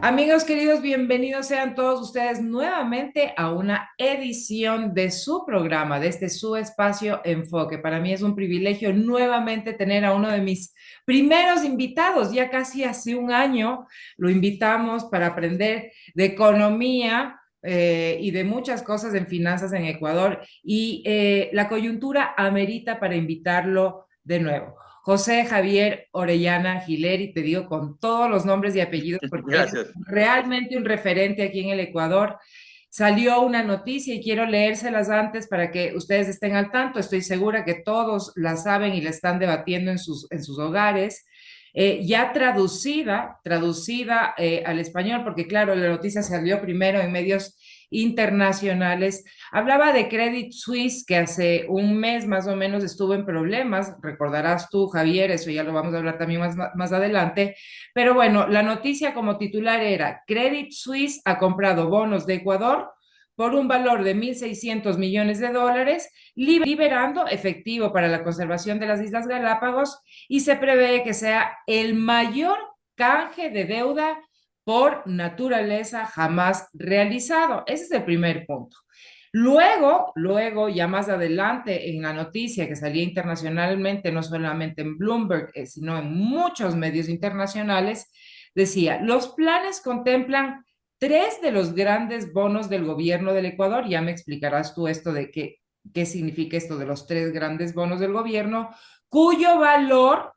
Amigos queridos, bienvenidos sean todos ustedes nuevamente a una edición de su programa, de este su espacio Enfoque. Para mí es un privilegio nuevamente tener a uno de mis primeros invitados. Ya casi hace un año lo invitamos para aprender de economía y de muchas cosas en finanzas en Ecuador y la coyuntura amerita para invitarlo de nuevo. José Javier Orellana Gileri, te digo con todos los nombres y apellidos porque es Gracias. realmente un referente aquí en el Ecuador. Salió una noticia y quiero leérselas antes para que ustedes estén al tanto. Estoy segura que todos la saben y la están debatiendo en sus hogares. Ya traducida al español, porque claro, la noticia salió primero en medios internacionales. Hablaba de Credit Suisse, que hace un mes más o menos estuvo en problemas. Recordarás tú, Javier, eso ya lo vamos a hablar también más adelante. Pero bueno, la noticia como titular era: Credit Suisse ha comprado bonos de Ecuador por un valor de 1.600 millones de dólares, liberando efectivo para la conservación de las Islas Galápagos, y se prevé que sea el mayor canje de deuda por naturaleza jamás realizado. Ese es el primer punto. Luego, ya más adelante en la noticia que salía internacionalmente, no solamente en Bloomberg, sino en muchos medios internacionales, decía: los planes contemplan tres de los grandes bonos del gobierno del Ecuador. Ya me explicarás tú esto de qué significa esto de los tres grandes bonos del gobierno, cuyo valor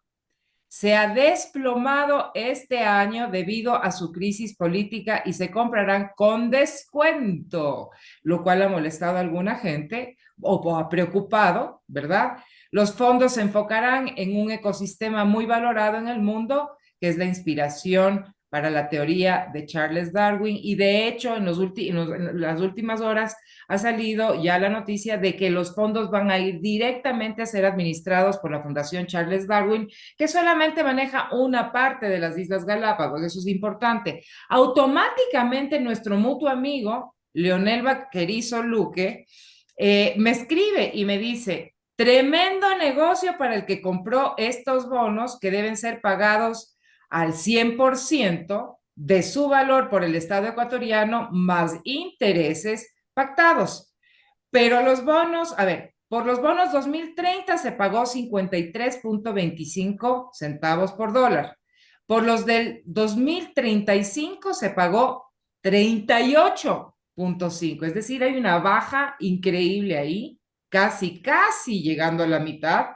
se ha desplomado este año debido a su crisis política y se comprarán con descuento, lo cual ha molestado a alguna gente o ha preocupado, ¿verdad? Los fondos se enfocarán en un ecosistema muy valorado en el mundo, que es la inspiración para la teoría de Charles Darwin, y de hecho en las últimas horas ha salido ya la noticia de que los fondos van a ir directamente a ser administrados por la Fundación Charles Darwin, que solamente maneja una parte de las Islas Galápagos. Eso es importante. Automáticamente nuestro mutuo amigo, Leonel Vaquerizo Luque, me escribe y me dice: tremendo negocio para el que compró estos bonos que deben ser pagados al 100% de su valor por el Estado ecuatoriano, más intereses pactados. Pero los bonos, a ver, por los bonos 2030 se pagó 53.25 centavos por dólar. Por los del 2035 se pagó 38.5. Es decir, hay una baja increíble ahí, casi llegando a la mitad.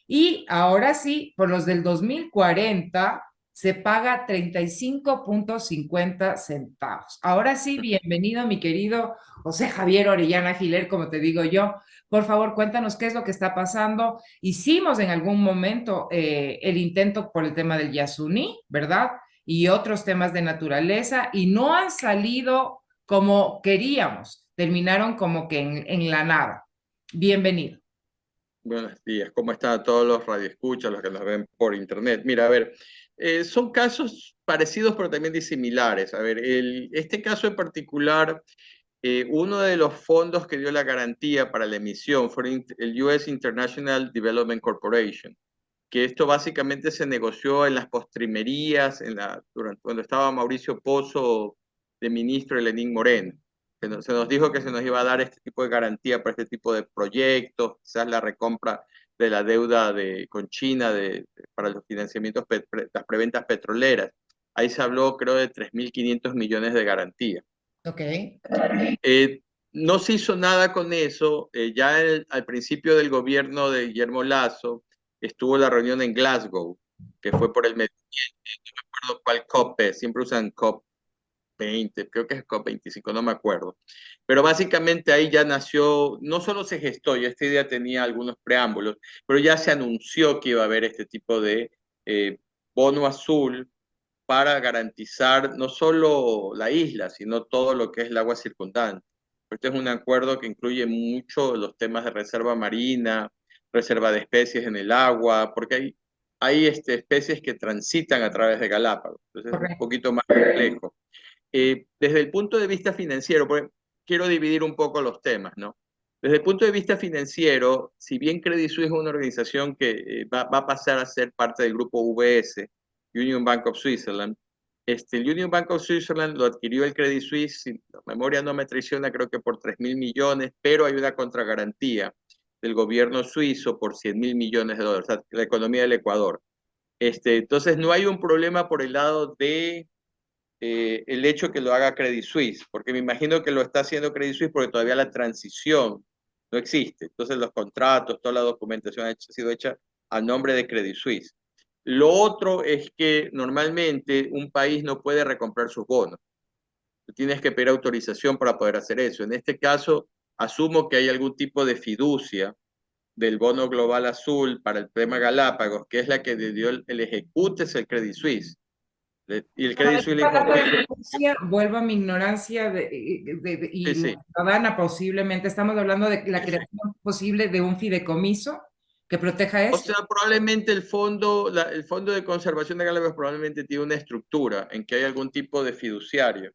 Y ahora sí, por los del 2040 se paga 35.50 centavos. Ahora sí, bienvenido mi querido José Javier Orellana Giler, como te digo yo. Por favor, cuéntanos qué es lo que está pasando. Hicimos en algún momento el intento por el tema del Yasuní, ¿verdad? Y otros temas de naturaleza, y no han salido como queríamos. Terminaron como que en la nada. Bienvenido. Buenos días. ¿Cómo están todos los radioescuchas, los que nos ven por internet? Mira, a ver, son casos parecidos pero también disimilares. A ver, este caso en particular, uno de los fondos que dio la garantía para la emisión fue el US International Development Corporation, que esto básicamente se negoció en las postrimerías, cuando estaba Mauricio Pozo de ministro de Lenín Moreno. Se nos dijo que se nos iba a dar este tipo de garantía para este tipo de proyectos, quizás la recompra de la deuda con China para los financiamientos, las preventas petroleras. Ahí se habló, creo, de 3.500 millones de garantía. Ok. No se hizo nada con eso. Ya al principio del gobierno de Guillermo Lasso estuvo la reunión en Glasgow, que fue por el medio ambiente. No me acuerdo cuál COP es, siempre usan COP 20, creo que es COP 25, no me acuerdo. Pero básicamente ahí ya nació, no solo se gestó, ya esta idea tenía algunos preámbulos, pero ya se anunció que iba a haber este tipo de bono azul para garantizar no solo la isla, sino todo lo que es el agua circundante. Este es un acuerdo que incluye mucho los temas de reserva marina, reserva de especies en el agua, porque hay especies que transitan a través de Galápagos, entonces es un Correcto. poquito más complejo. Desde el punto de vista financiero, porque quiero dividir un poco los temas, ¿no? Desde el punto de vista financiero, si bien Credit Suisse es una organización que va a pasar a ser parte del grupo UBS, Union Bank of Switzerland, el Union Bank of Switzerland lo adquirió el Credit Suisse, si la memoria no me traiciona, creo que por 3.000 millones, pero hay una contragarantía del gobierno suizo por 100.000 millones de dólares, o sea, la economía del Ecuador. Entonces no hay un problema por el lado de el hecho que lo haga Credit Suisse, porque me imagino que lo está haciendo Credit Suisse porque todavía la transición no existe. Entonces los contratos, toda la documentación ha sido hecha a nombre de Credit Suisse. Lo otro es que normalmente un país no puede recomprar sus bonos. Tú tienes que pedir autorización para poder hacer eso. En este caso, asumo que hay algún tipo de fiducia del bono global azul para el tema Galápagos, que es la que dio el ejecute, es el Credit Suisse. Y el Credit Suisse le dijo, ok, Vuelvo a mi ignorancia sí, y la sí. ciudadana posiblemente, estamos hablando de la Sí, sí. creación posible de un fideicomiso que proteja O esto. sea, probablemente el fondo de conservación de Galápagos probablemente tiene una estructura en que hay algún tipo de fiduciario.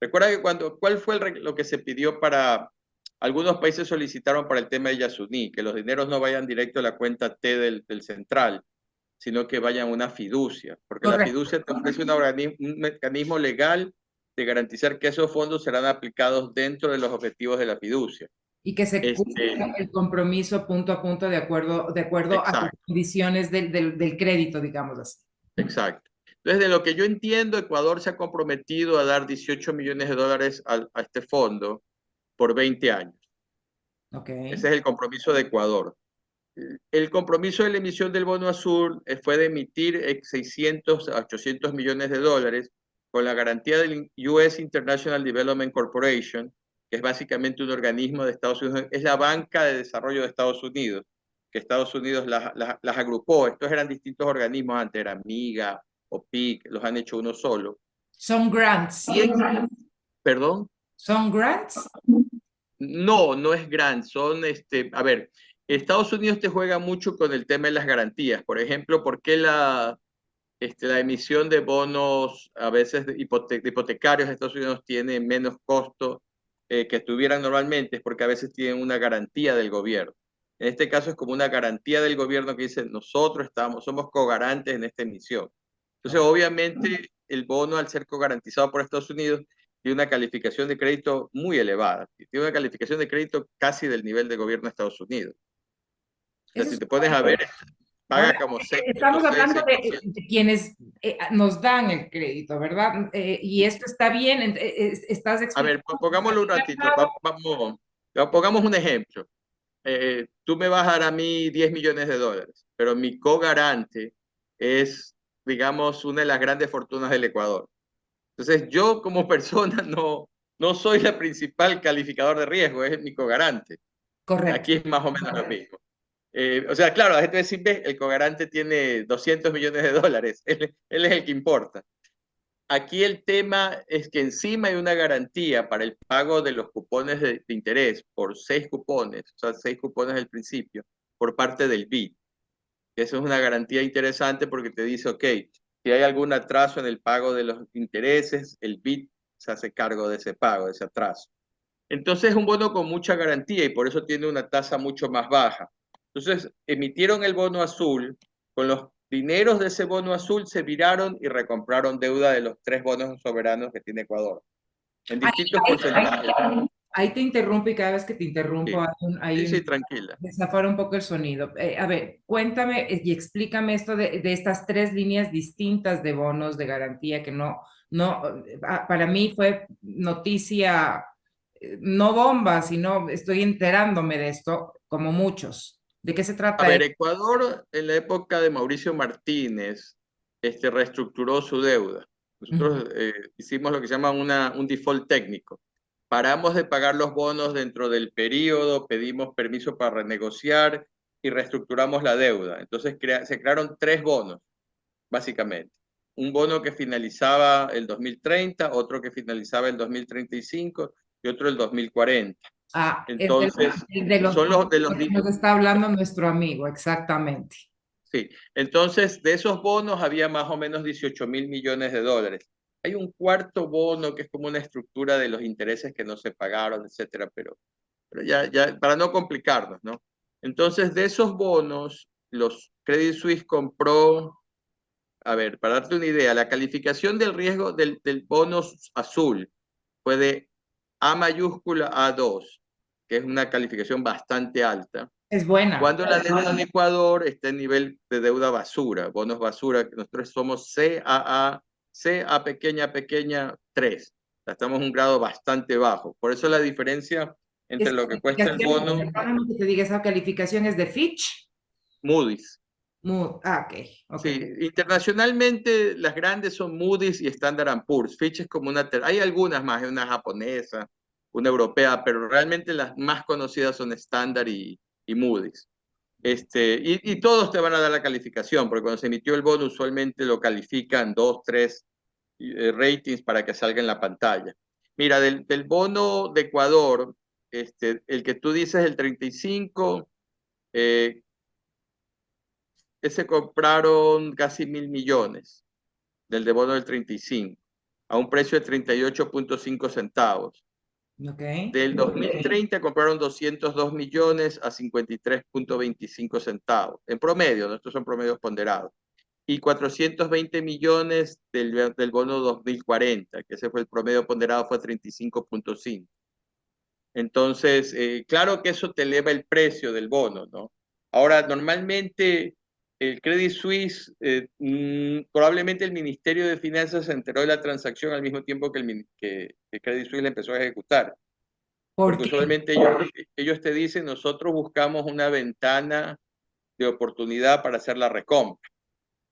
Recuerda que ¿cuál fue lo que se pidió para, algunos países solicitaron para el tema de Yasuní, que los dineros no vayan directo a la cuenta T del central, sino que vayan a una fiducia, porque la Correcto. fiducia te ofrece un mecanismo legal de garantizar que esos fondos serán aplicados dentro de los objetivos de la fiducia. Y que se Este, cumpla el compromiso punto a punto de acuerdo a las exacto. condiciones del crédito, digamos así. Exacto. Entonces, de lo que yo entiendo, Ecuador se ha comprometido a dar 18 millones de dólares a este fondo por 20 años. Ok. Ese es el compromiso de Ecuador. El compromiso de la emisión del bono azul fue de emitir 600 a 800 millones de dólares con la garantía del US International Development Corporation, que es básicamente un organismo de Estados Unidos, es la banca de desarrollo de Estados Unidos, que Estados Unidos las agrupó. Estos eran distintos organismos antes, era MIGA o PIC, los han hecho uno solo. Son grants. Y perdón, Son grants. no, no es grant, a ver, Estados Unidos te juega mucho con el tema de las garantías. Por ejemplo, ¿por qué la emisión de bonos a veces de hipotecarios de Estados Unidos tiene menos costo que tuvieran normalmente? Es porque a veces tienen una garantía del gobierno. En este caso es como una garantía del gobierno que dice, nosotros somos cogarantes en esta emisión. Entonces, obviamente, el bono, al ser cogarantizado por Estados Unidos, tiene una calificación de crédito muy elevada. Tiene una calificación de crédito casi del nivel del gobierno de Estados Unidos. O sea, Eso si es te pones a ver, Ahora, paga como 6, estamos 6, hablando 6%. de quienes nos dan el crédito, ¿verdad? Y esto está bien, estás A ver, explicando. pongámoslo un ratito. Pongamos un ejemplo. Tú me vas a dar a mí 10 millones de dólares, pero mi cogarante es, digamos, una de las grandes fortunas del Ecuador. Entonces, yo como persona no soy la principal calificador de riesgo, es mi cogarante. Correcto. Aquí es más o menos lo mismo. O sea, claro, la gente dice, ve, el cogarante tiene 200 millones de dólares, él es el que importa. Aquí el tema es que encima hay una garantía para el pago de los cupones de interés por 6 cupones, o sea, 6 cupones del principio, por parte del BID. Eso es una garantía interesante porque te dice, ok, si hay algún atraso en el pago de los intereses, el BID se hace cargo de ese pago, de ese atraso. Entonces es un bono con mucha garantía y por eso tiene una tasa mucho más baja. Entonces emitieron el bono azul, con los dineros de ese bono azul se viraron y recompraron deuda de los 3 bonos soberanos que tiene Ecuador, en Ahí, distintos ahí- porcentajes. ahí te interrumpo y cada vez que te Sí, interrumpo sí, sí, tranquila. desafara un poco el sonido. A ver, cuéntame y explícame esto de estas tres líneas distintas de bonos de garantía que para mí fue noticia, no bomba, sino estoy enterándome de esto, como muchos. ¿De qué se A trata ver, esto? Ecuador en la época de Mauricio Martínez reestructuró su deuda. Ujú. Nosotros hicimos lo que se llama un default técnico. Paramos de pagar los bonos dentro del periodo, pedimos permiso para renegociar y reestructuramos la deuda. Entonces se crearon 3 bonos, básicamente. Un bono que finalizaba el 2030, otro que finalizaba el 2035 y otro el 2040. Ah, es Entonces, de los son los de los que nos está hablando nuestro amigo, exactamente. Sí, entonces de esos bonos había más o menos 18.000 millones de dólares. hay un cuarto bono que es como una estructura de los intereses que no se pagaron, etcétera, pero ya, para no complicarnos, ¿no? Entonces, de esos bonos, los Credit Suisse compró, a ver, para darte una idea, la calificación del riesgo del bono azul fue de A mayúscula A2, que es una calificación bastante alta. Es buena. Cuando la deuda en Ecuador está en nivel de deuda basura, bonos basura, que nosotros somos CAA, CA pequeña, pequeña 3. Estamos en un grado bastante bajo. Por eso la diferencia entre Esa lo que cuesta el calificación, bono, perdóname que te diga, esa calificación es de Fitch. Moody's. Ok, ok. Sí, internacionalmente las grandes son Moody's y Standard Poor's. Fitch es como una, hay algunas más, una japonesa, una europea, pero realmente las más conocidas son Standard y Moody's. Y todos te van a dar la calificación, porque cuando se emitió el bono usualmente lo califican 2, 3 ratings para que salga en la pantalla. Mira, del bono de Ecuador, el que tú dices, el 35, ese compraron casi 1.000 millones del de bono del 35, a un precio de 38.5 centavos. Ok. Del 2030 compraron 202 millones a 53.25 centavos, en promedio, ¿no? Estos son promedios ponderados. Y 420 millones del bono 2040, que ese fue el promedio ponderado, fue 35.5. Entonces, claro que eso te eleva el precio del bono, ¿no? Ahora, normalmente el Credit Suisse, probablemente el Ministerio de Finanzas se enteró de la transacción al mismo tiempo que Credit Suisse la empezó a ejecutar. ¿Por Porque qué? usualmente ellos te dicen, nosotros buscamos una ventana de oportunidad para hacer la recompra.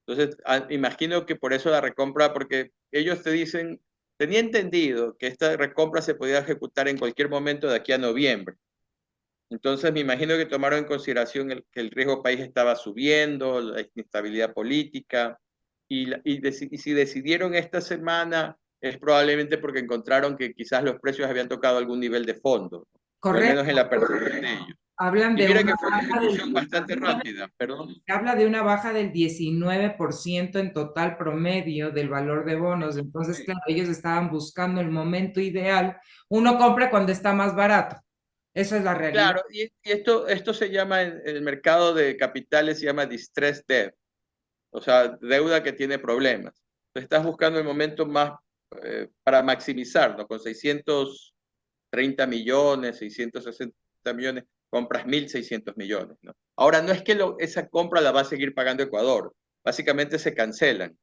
Entonces, imagino que por eso la recompra, porque ellos te dicen, tenía entendido que esta recompra se podía ejecutar en cualquier momento de aquí a noviembre. Entonces, me imagino que tomaron en consideración que el riesgo país estaba subiendo, la inestabilidad política, y si decidieron esta semana es probablemente porque encontraron que quizás los precios habían tocado algún nivel de fondo, o al menos en Correcto. la percepción de ellos. Hablan Y de mira una que fue una baja del ejecución bastante rápida, perdón. habla de una baja del 19% en total promedio del valor de bonos. Entonces, claro, ellos estaban buscando el momento ideal. Uno compra cuando está más barato. Eso es la realidad. Claro, y esto se llama en el mercado de capitales, se llama distress debt, o sea, deuda que tiene problemas. Entonces, estás buscando el momento más para maximizar, ¿no? Con 630 millones, 660 millones, compras 1.600 millones, ¿no? Ahora, no es que esa compra la va a seguir pagando Ecuador, básicamente se cancelan.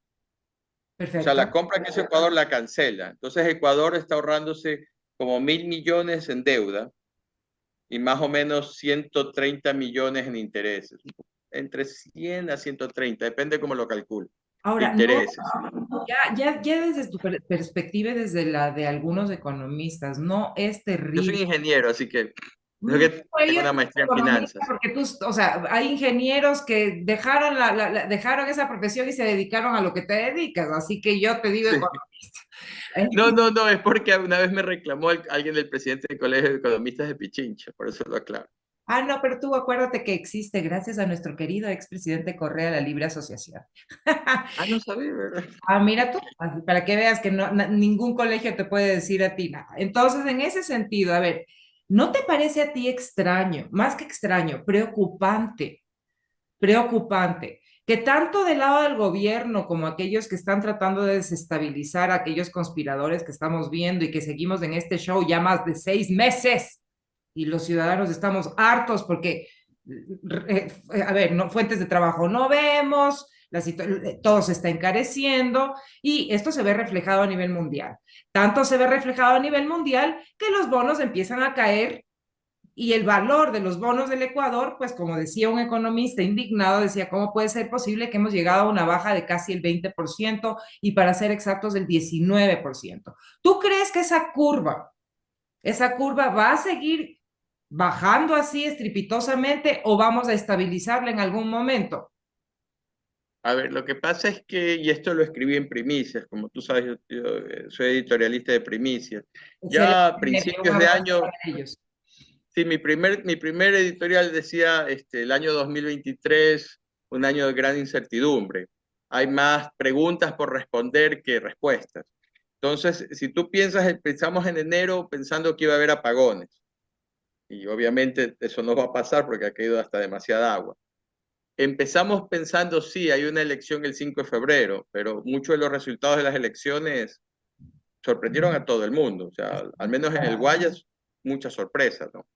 O sea, la Perfecto. compra que hizo Ecuador la cancela. Entonces, Ecuador está ahorrándose como 1.000 millones en deuda y más o menos 130 millones en intereses. Entre 100 a 130, depende cómo lo calcule. De Ahora, no, intereses. ya desde tu perspectiva y desde la de algunos economistas, no es Yo soy terrible. ingeniero, así que creo Mm, que pues tengo yo una soy maestría en economista finanzas. porque tú, o sea, hay ingenieros que dejaron, dejaron esa profesión y se dedicaron a lo que te dedicas, así que yo te digo Sí. economista. No, es porque una vez me reclamó alguien del presidente del Colegio de Economistas de Pichincha, por eso lo aclaro. No, pero tú acuérdate que existe, gracias a nuestro querido expresidente Correa, la libre asociación. No sabía, ¿verdad? Mira tú, así para que veas que no, ningún colegio te puede decir a ti nada. Entonces, en ese sentido, a ver, ¿no te parece a ti extraño, más que extraño, preocupante, preocupante, que tanto del lado del gobierno como aquellos que están tratando de desestabilizar a aquellos conspiradores que estamos viendo y que seguimos en este show ya más de 6 meses y los ciudadanos estamos hartos porque, a ver, no, fuentes de trabajo no vemos, todo se está encareciendo y esto se ve reflejado a nivel mundial. Tanto se ve reflejado a nivel mundial que los bonos empiezan a caer y el valor de los bonos del Ecuador, pues como decía un economista indignado, decía, ¿cómo puede ser posible que hemos llegado a una baja de casi el 20% y para ser exactos del 19%? ¿Tú crees que esa curva va a seguir bajando así estrepitosamente o vamos a estabilizarla en algún momento? A ver, lo que pasa es que, y esto lo escribí en Primicias, como tú sabes, yo soy editorialista de Primicias. Excelente, Ya a un principios de abrazo año, para ellos. sí, mi primer editorial decía el año 2023, un año de gran incertidumbre. Hay más preguntas por responder que respuestas. Entonces, si tú piensas, empezamos en enero pensando que iba a haber apagones, y obviamente eso no va a pasar porque ha caído hasta demasiada agua. Empezamos pensando, sí, hay una elección el 5 de febrero, pero muchos de los resultados de las elecciones sorprendieron a todo el mundo. O sea, al menos en el Guayas, muchas sorpresas, ¿no?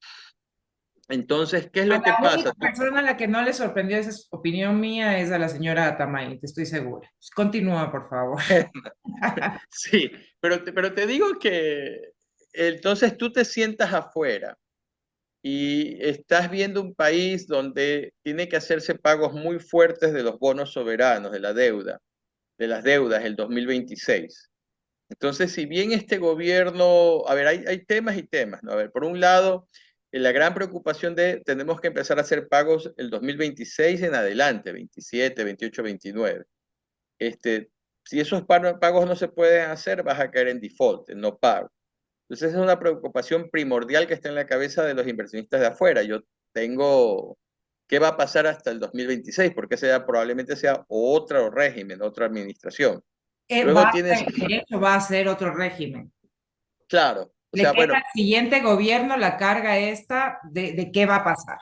Entonces, ¿qué es A lo que la pasa? única persona a la que no le sorprendió, esa es opinión mía, es a la señora Atamay, te estoy segura. Continúa, por favor. Sí, pero te digo que entonces tú te sientas afuera y estás viendo un país donde tiene que hacerse pagos muy fuertes de los bonos soberanos, de la deuda, de las deudas del 2026. Entonces, si bien este gobierno, a ver, hay temas y temas, ¿no? A ver, por un lado, la gran preocupación de tenemos que empezar a hacer pagos el 2026 en adelante, 27, 28, 29. Si esos pagos no se pueden hacer, vas a caer en default, en no pago. Entonces, es una preocupación primordial que está en la cabeza de los inversionistas de afuera. Yo tengo, ¿qué va a pasar hasta el 2026? Porque probablemente sea otro régimen, otra administración. Va Luego a tienes, ser, de hecho, va a ser otro régimen. claro, o Le sea, queda bueno, al siguiente gobierno la carga esta de qué va a pasar.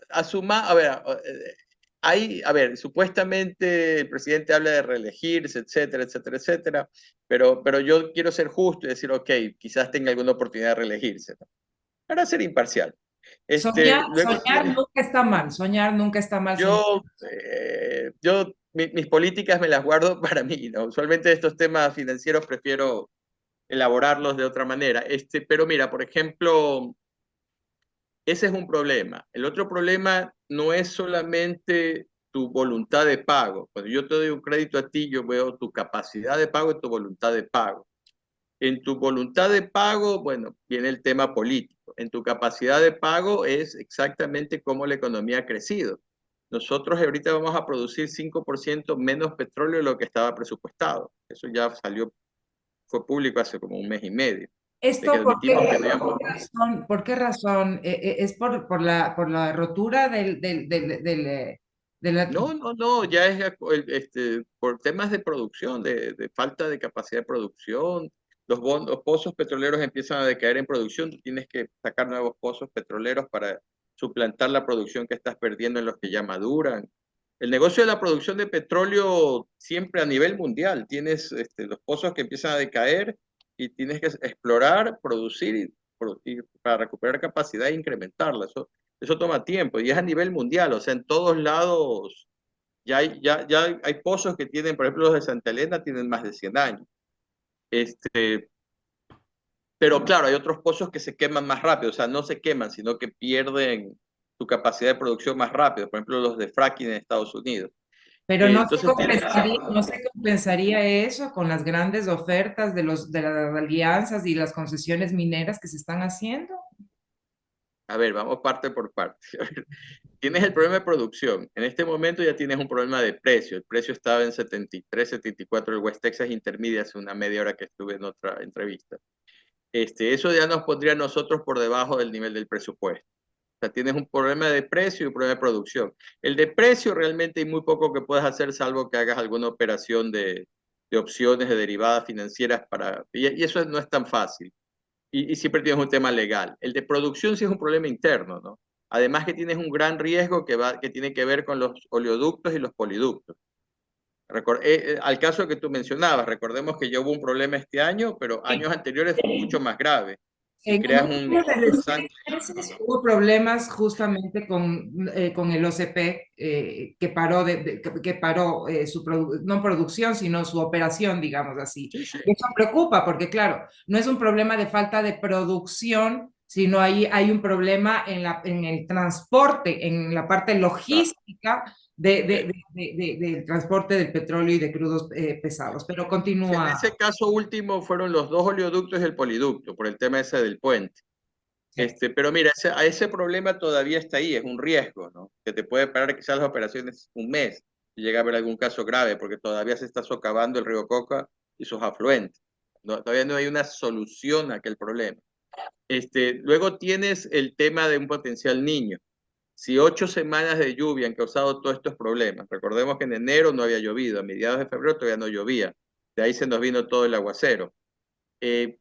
a ver, a ver, supuestamente el presidente habla de reelegirse, etcétera, etcétera, etcétera, pero yo quiero ser justo y decir, ok, quizás tenga alguna oportunidad de reelegirse, ¿no? Para ser imparcial. Luego Soñar tiene, nunca está mal, soñar nunca está mal, señor. mis políticas me las guardo para mí, ¿no? Usualmente estos temas financieros prefiero elaborarlos de otra manera. Pero mira, por ejemplo, ese es un problema. El otro problema no es solamente tu voluntad de pago. Cuando yo te doy un crédito a ti, yo veo tu capacidad de pago y tu voluntad de pago. En tu voluntad de pago, bueno, viene el tema político. En tu capacidad de pago es exactamente cómo la economía ha crecido. Nosotros ahorita vamos a producir 5% menos petróleo de lo que estaba presupuestado. Eso ya salió, fue público hace como un mes y medio, de que ¿Esto admitimos que no íbamos. por qué razón? ¿Es por la rotura de la... No, no, no, ya es por temas de producción, de falta de capacidad de producción. Los pozos petroleros empiezan a decaer en producción, tú tienes que sacar nuevos pozos petroleros para suplantar la producción que estás perdiendo en los que ya maduran. El negocio de la producción de petróleo siempre a nivel mundial, tienes los pozos que empiezan a decaer y tienes que explorar, producir y para recuperar capacidad e incrementarla. Eso toma tiempo y es a nivel mundial, o sea, en todos lados ya hay pozos que tienen, por ejemplo, los de Santa Elena tienen más de 100 años. Este, pero claro, hay otros pozos que se queman más rápido, o sea, no se queman, sino que pierden su capacidad de producción más rápido, por ejemplo, los de fracking en Estados Unidos. Pero Entonces tienes, no se compensaría eso con las grandes ofertas de las alianzas y las concesiones mineras que se están haciendo. a ver, vamos parte por parte. Tienes el problema de producción. En este momento ya tienes un problema de precio. El precio estaba en 73, 74 el West Texas Intermediate hace una media hora que estuve en otra entrevista. Eso ya nos pondría a nosotros por debajo del nivel del presupuesto. O sea, tienes un problema de precio y un problema de producción. El de precio realmente hay muy poco que puedas hacer salvo que hagas alguna operación de opciones, de derivadas financieras y eso no es tan fácil. Y siempre tienes un tema legal. El de producción sí es un problema interno, ¿no? Además que tienes un gran riesgo que tiene que ver con los oleoductos y los poliductos. Al caso que tú mencionabas, recordemos que ya hubo un problema este año, pero Sí. años anteriores fue mucho más grave. Si En creas uno de los un 6 meses hubo problemas justamente con el OCP, que paró, que paró no producción, sino su operación, digamos así. sí, sí, Y eso preocupa porque, claro, no es un problema de falta de producción, sino hay un problema en el transporte, en la parte claro. logística del transporte del petróleo y de crudos pesados. Pero Sí, en continúa. ese caso último fueron los dos oleoductos y el poliducto, por el tema ese del puente. Sí. Pero mira, a ese problema todavía está ahí, es un riesgo, ¿no? Que te puede parar quizás las operaciones un mes si llega a haber algún caso grave, porque todavía se está socavando el río Coca y sus afluentes. Todavía no hay una solución a aquel problema. Luego tienes el tema de un potencial niño. Si 8 semanas de lluvia han causado todos estos problemas, recordemos que en enero no había llovido, a mediados de febrero todavía no llovía. de ahí se nos vino todo el aguacero. Eh,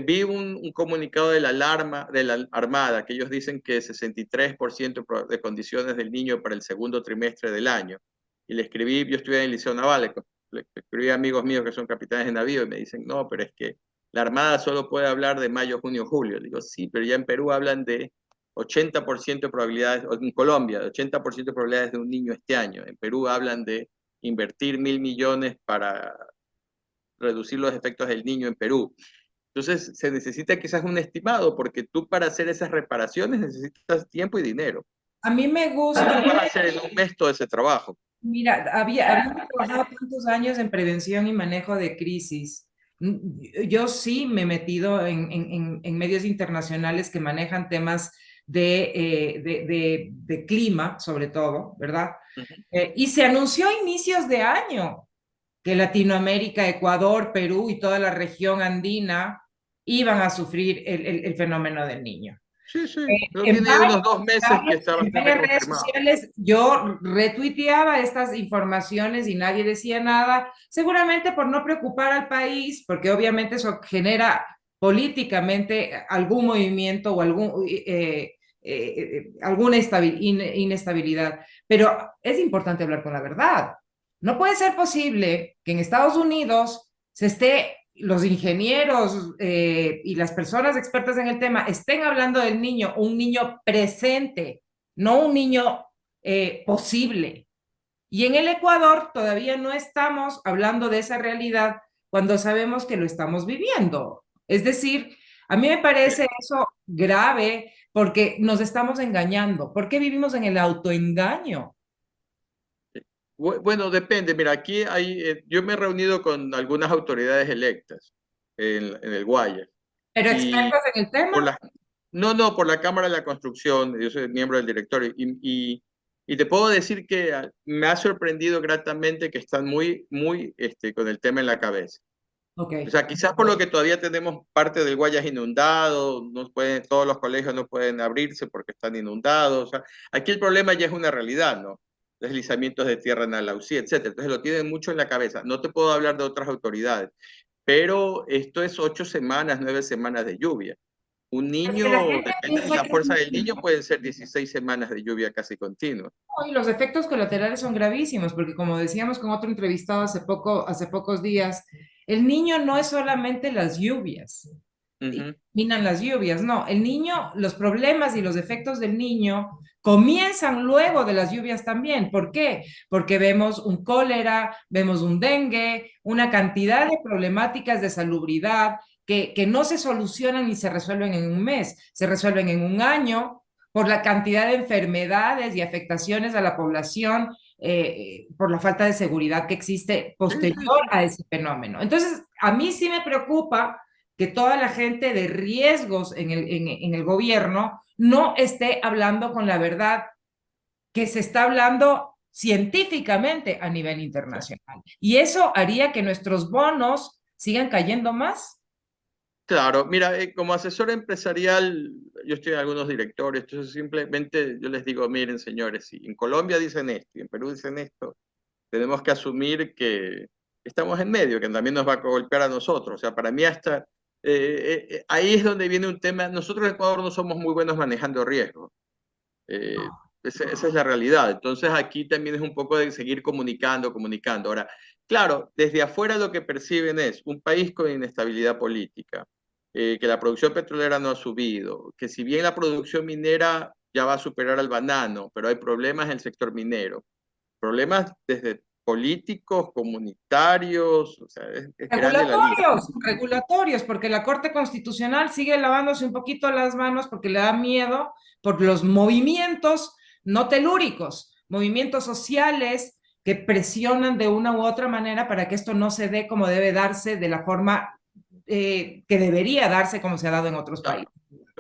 Vi un comunicado de de la Armada, que ellos dicen que 63% de condiciones del niño para el segundo trimestre del año. Y le escribí, yo estuve en el Liceo Naval, le escribí a amigos míos que son capitanes de navío y me dicen, no, pero es que la Armada solo puede hablar de mayo, junio, julio. Digo, sí, pero ya en Perú hablan de 80% de probabilidades, o en Colombia, de 80% de probabilidades de un niño este año. En Perú hablan de invertir 1.000 millones para reducir los efectos del niño en Perú. Entonces se necesita quizás un estimado, porque tú para hacer esas reparaciones necesitas tiempo y dinero. A mí me No gusta, vas a hacer en un mes todo ese trabajo. mira, había trabajado tantos años en prevención y manejo de crisis. Yo sí me he metido en medios internacionales que manejan temas de clima, sobre todo, ¿verdad? Uh -huh. Y se anunció a inicios de año que Latinoamérica, Ecuador, Perú y toda la región andina iban a sufrir el fenómeno del niño. Sí, sí, no En tiene ya unos varias, 2 meses que está en bastante varias redes confirmado. sociales yo retuiteaba estas informaciones y nadie decía nada, seguramente por no preocupar al país, porque obviamente eso genera políticamente algún movimiento o alguna inestabilidad. Pero es importante hablar con la verdad. No puede ser posible que en Estados Unidos los ingenieros y las personas expertas en el tema estén hablando del niño, un niño presente, no un niño posible. Y en el Ecuador todavía no estamos hablando de esa realidad cuando sabemos que lo estamos viviendo. Es decir, a mí me parece eso grave porque nos estamos engañando. ¿Por qué vivimos en el autoengaño? Bueno, depende. Mira, aquí yo me he reunido con algunas autoridades electas en el Guaya. Pero Y expertos en el por tema. la, no, no, por la Cámara de la Construcción, yo soy miembro del directorio, y te puedo decir que me ha sorprendido gratamente que están muy con el tema en la cabeza. Ok. O sea, quizás por lo que todavía tenemos parte del Guayas inundado, todos los colegios no pueden abrirse porque están inundados. O sea, aquí el problema ya es una realidad, ¿no? Deslizamientos de tierra en Alausí, etcétera. Entonces lo tienen mucho en la cabeza. No te puedo hablar de otras autoridades, pero esto es 8 semanas, 9 semanas de lluvia. Un Es que la niño, gente depende de piensa la que fuerza del niño, pueden ser 16 semanas de lluvia casi continua. no, y los efectos colaterales son gravísimos, porque como decíamos con otro entrevistado hace pocos días, el niño no es solamente las lluvias, y Ujú. terminan las lluvias, no, el niño, los problemas y los efectos del niño comienzan luego de las lluvias también. ¿Por qué? Porque vemos un cólera, vemos un dengue, una cantidad de problemáticas de salubridad que no se solucionan ni se resuelven en un mes, se resuelven en un año por la cantidad de enfermedades y afectaciones a la población, por la falta de seguridad que existe Sí, sí, posterior sí. a ese fenómeno. Entonces, a mí sí me preocupa que toda la gente de riesgos en el gobierno no esté hablando con la verdad que se está hablando científicamente a nivel internacional. Y eso haría que nuestros bonos sigan cayendo más. Claro, mira, como asesor empresarial, yo estoy en algunos directorios, entonces simplemente yo les digo, miren señores, si en Colombia dicen esto y en Perú dicen esto, tenemos que asumir que estamos en medio, que también nos va a golpear a nosotros. O sea, para mí hasta ahí es donde viene un tema. Nosotros en Ecuador no somos muy buenos manejando riesgos. Eh, esa es la realidad. Entonces aquí también es un poco de seguir comunicando, comunicando. Ahora, claro, desde afuera lo que perciben es un país con inestabilidad política, que la producción petrolera no ha subido, que si bien la producción minera ya va a superar al banano, pero hay problemas en el sector minero, problemas desde políticos, comunitarios, o sea, es grande la lista. Regulatorios, porque la Corte Constitucional sigue lavándose un poquito las manos porque le da miedo por los movimientos no telúricos, movimientos sociales que presionan de una u otra manera para que esto no se dé como debe darse, de la forma que debería darse como se ha dado en otros Claro. países.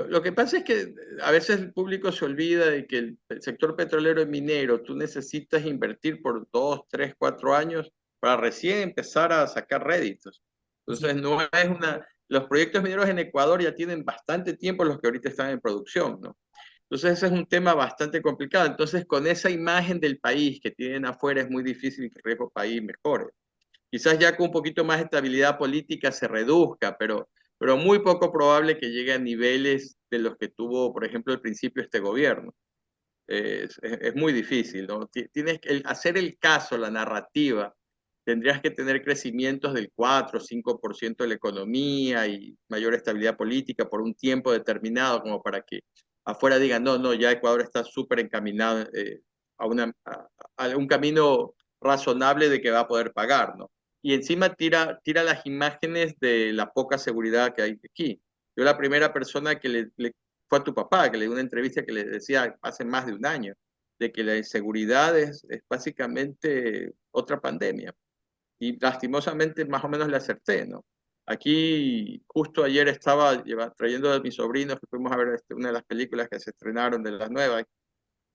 Lo que pasa es que a veces el público se olvida de que el sector petrolero y minero, tú necesitas invertir por 2, 3, 4 años para recién empezar a sacar réditos. Sí. Entonces, no es los proyectos mineros en Ecuador ya tienen bastante tiempo los que ahorita están en producción, ¿no? Entonces, ese es un tema bastante complicado. Entonces, con esa imagen del país que tienen afuera, es muy difícil que el riesgo país mejore. Quizás ya con un poquito más de estabilidad política se reduzca, pero muy poco probable que llegue a niveles de los que tuvo, por ejemplo, al principio este gobierno. Es muy difícil, ¿no? Tienes que hacer el caso, la narrativa. Tendrías que tener crecimientos del 4 o 5% de la economía y mayor estabilidad política por un tiempo determinado, como para que afuera digan, no, no, ya Ecuador está súper encaminado a un camino razonable de que va a poder pagar, ¿no? Y encima tira las imágenes de la poca seguridad que hay aquí. Yo la primera persona que le fue a tu papá, que le dio una entrevista que le decía hace más de un año, de que la inseguridad es básicamente otra pandemia. Y lastimosamente más o menos le acerté, ¿no? Aquí justo ayer estaba trayendo a mis sobrinos que fuimos a ver una de las películas que se estrenaron de las nuevas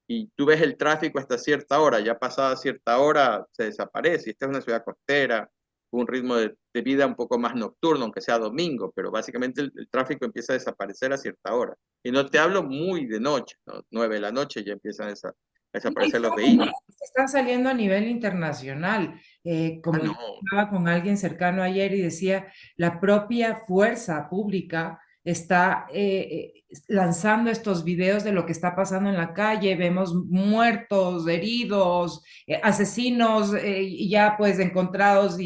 y tú ves el tráfico hasta cierta hora, ya pasada cierta hora se desaparece. Y esta es una ciudad costera, un ritmo de vida un poco más nocturno, aunque sea domingo, pero básicamente el tráfico empieza a desaparecer a cierta hora. Y no te hablo muy de noche, ¿no? 9 de la noche ya empiezan a desaparecer los vehículos. Están saliendo a nivel internacional. Ah, Como yo no. hablaba con alguien cercano ayer y decía, la propia fuerza pública está lanzando estos videos de lo que está pasando en la calle. Vemos muertos, heridos, asesinos ya pues encontrados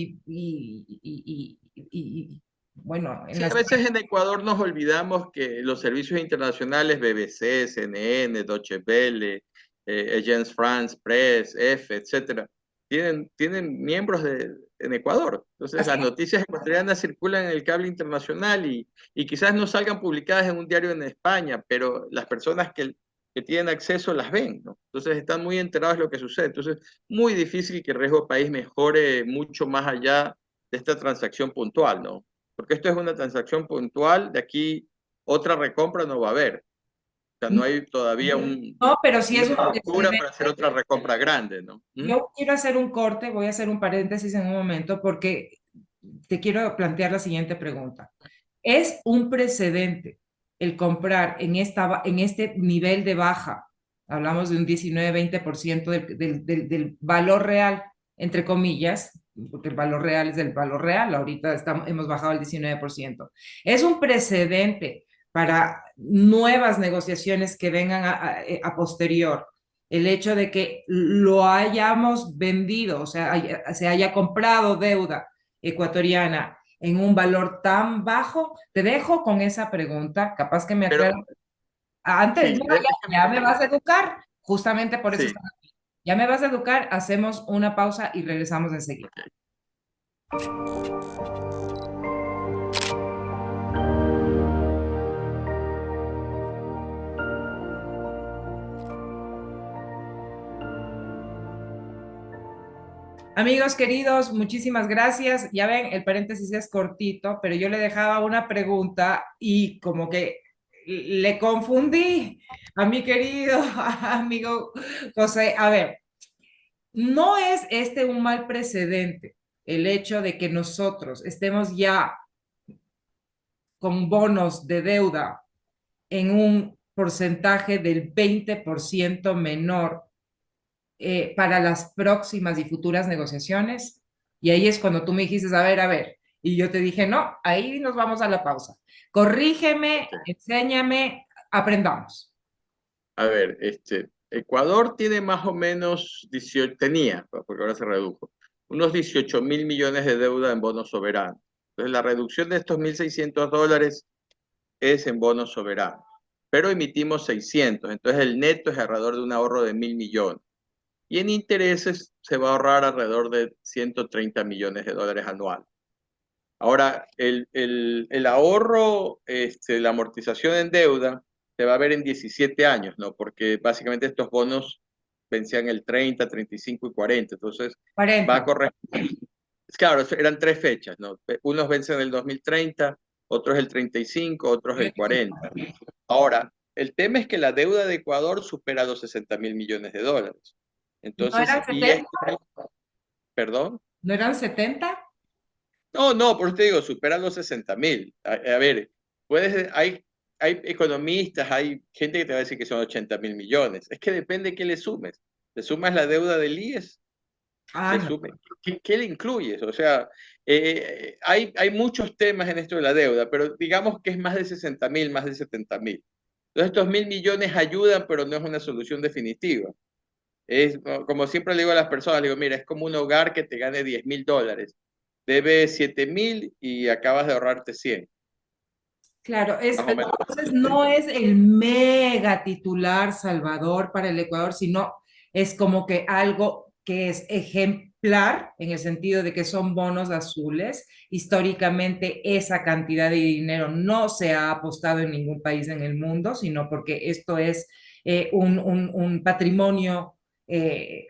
bueno, en Sí, las... a veces en Ecuador nos olvidamos que los servicios internacionales, BBC, CNN, Deutsche Welle, Agence France, Press, F, etcétera, tienen miembros en Ecuador. Entonces, las noticias ecuatorianas circulan en el cable internacional y quizás no salgan publicadas en un diario en España, pero las personas que tienen acceso las ven, ¿no? Entonces, están muy enterados de lo que sucede. Entonces, muy difícil que el riesgo país mejore mucho más allá de esta transacción puntual, ¿no? Porque esto es una transacción puntual, de aquí otra recompra no va a haber. O sea, no hay todavía No, pero sí una es un estructura precedente. para hacer otra recompra grande, ¿no? ¿Mm? Yo quiero hacer un corte, voy a hacer un paréntesis en un momento porque te quiero plantear la siguiente pregunta. ¿Es un precedente el comprar en este nivel de baja? Hablamos de un 19-20% del valor real, entre comillas, porque el valor real es el valor real, ahorita hemos bajado el 19%. ¿Es un precedente para nuevas negociaciones que vengan a posterior? El hecho de que lo hayamos vendido, o sea, se haya comprado deuda ecuatoriana en un valor tan bajo, te dejo con esa pregunta, capaz que me Pero aclaras. Antes, sí, no, ya me vas a educar, justamente por eso sí. estás aquí. Ya me vas a educar, hacemos una pausa y regresamos enseguida. Ok. Amigos queridos, muchísimas gracias. Ya ven, el paréntesis es cortito, pero yo le dejaba una pregunta y como que le confundí a mi querido amigo José. A ver, ¿no es este un mal precedente el hecho de que nosotros estemos ya con bonos de deuda en un porcentaje del 20% menor para las próximas y futuras negociaciones? Y ahí es cuando tú me dijiste, a ver, y yo te dije, no, ahí nos vamos a la pausa. Corrígeme, Ok. enséñame, aprendamos. A ver, Ecuador tiene más o menos 18, tenía, porque ahora se redujo, unos 18.000 millones de deuda en bonos soberanos. Entonces, la reducción de estos $1.600 es en bonos soberanos, pero emitimos 600, entonces el neto es alrededor de un ahorro de 1.000 millones. Y en intereses se va a ahorrar alrededor de $130 millones anuales. Ahora, el ahorro, la amortización en deuda se va a ver en 17 años, ¿no? Porque básicamente estos bonos vencían el 30, 35 y 40. Entonces, va a 40. corresponder. Claro, eran tres fechas, ¿no? Unos vencen en el 2030, otros el 35, otros el 40. Ahora, el tema es que la deuda de Ecuador supera los $60.000 millones. ¿No Entonces, eran 70? perdón. ¿No eran 70? No, no, por eso te digo, supera los 60.000. A ver, hay economistas, hay gente que te va a decir que son 80.000 millones. Es que depende de qué le sumes. ¿Le sumas la deuda del IES? Ah, Le no. sume. ¿Qué le incluyes? O sea, hay muchos temas en esto de la deuda, pero digamos que es más de 60.000, más de 70.000. Entonces, estos 1.000 millones ayudan, pero no es una solución definitiva. Es, como siempre le digo a las personas, le digo, mira, es como un hogar que te gane $10.000. Debes 7.000 y acabas de ahorrarte 100, Claro, más o menos. entonces no es el mega titular Salvador para el Ecuador, sino es como que algo que es ejemplar en el sentido de que son bonos azules. Históricamente esa cantidad de dinero no se ha apostado en ningún país en el mundo, sino porque esto es un patrimonio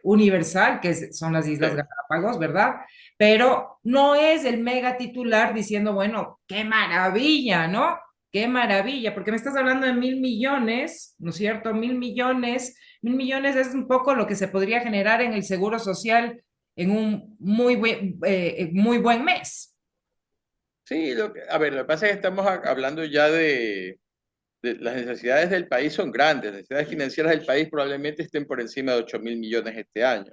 universal, que son las Islas Sí. Galápagos, ¿verdad? Pero no es el mega titular diciendo, bueno, qué maravilla, ¿no? Qué maravilla, porque me estás hablando de 1.000 millones, ¿no es cierto? 1.000 millones, 1.000 millones es un poco lo que se podría generar en el Seguro Social en un muy buen mes. Sí, a ver, lo que pasa es que estamos hablando ya de las necesidades del país son grandes, las necesidades financieras del país probablemente estén por encima de 8.000 millones este año.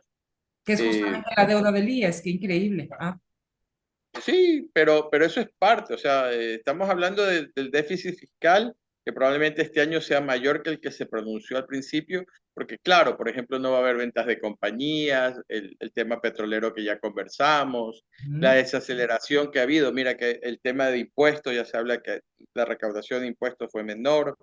Que es Eh, justamente la deuda del IES, qué increíble. Ah, Sí, pero eso es parte, o sea, estamos hablando del déficit fiscal, que probablemente este año sea mayor que el que se pronunció al principio, porque claro, por ejemplo, no va a haber ventas de compañías, el tema petrolero que ya conversamos, la ujú. desaceleración que ha habido, mira que el tema de impuestos, ya se habla que la recaudación de impuestos fue menor,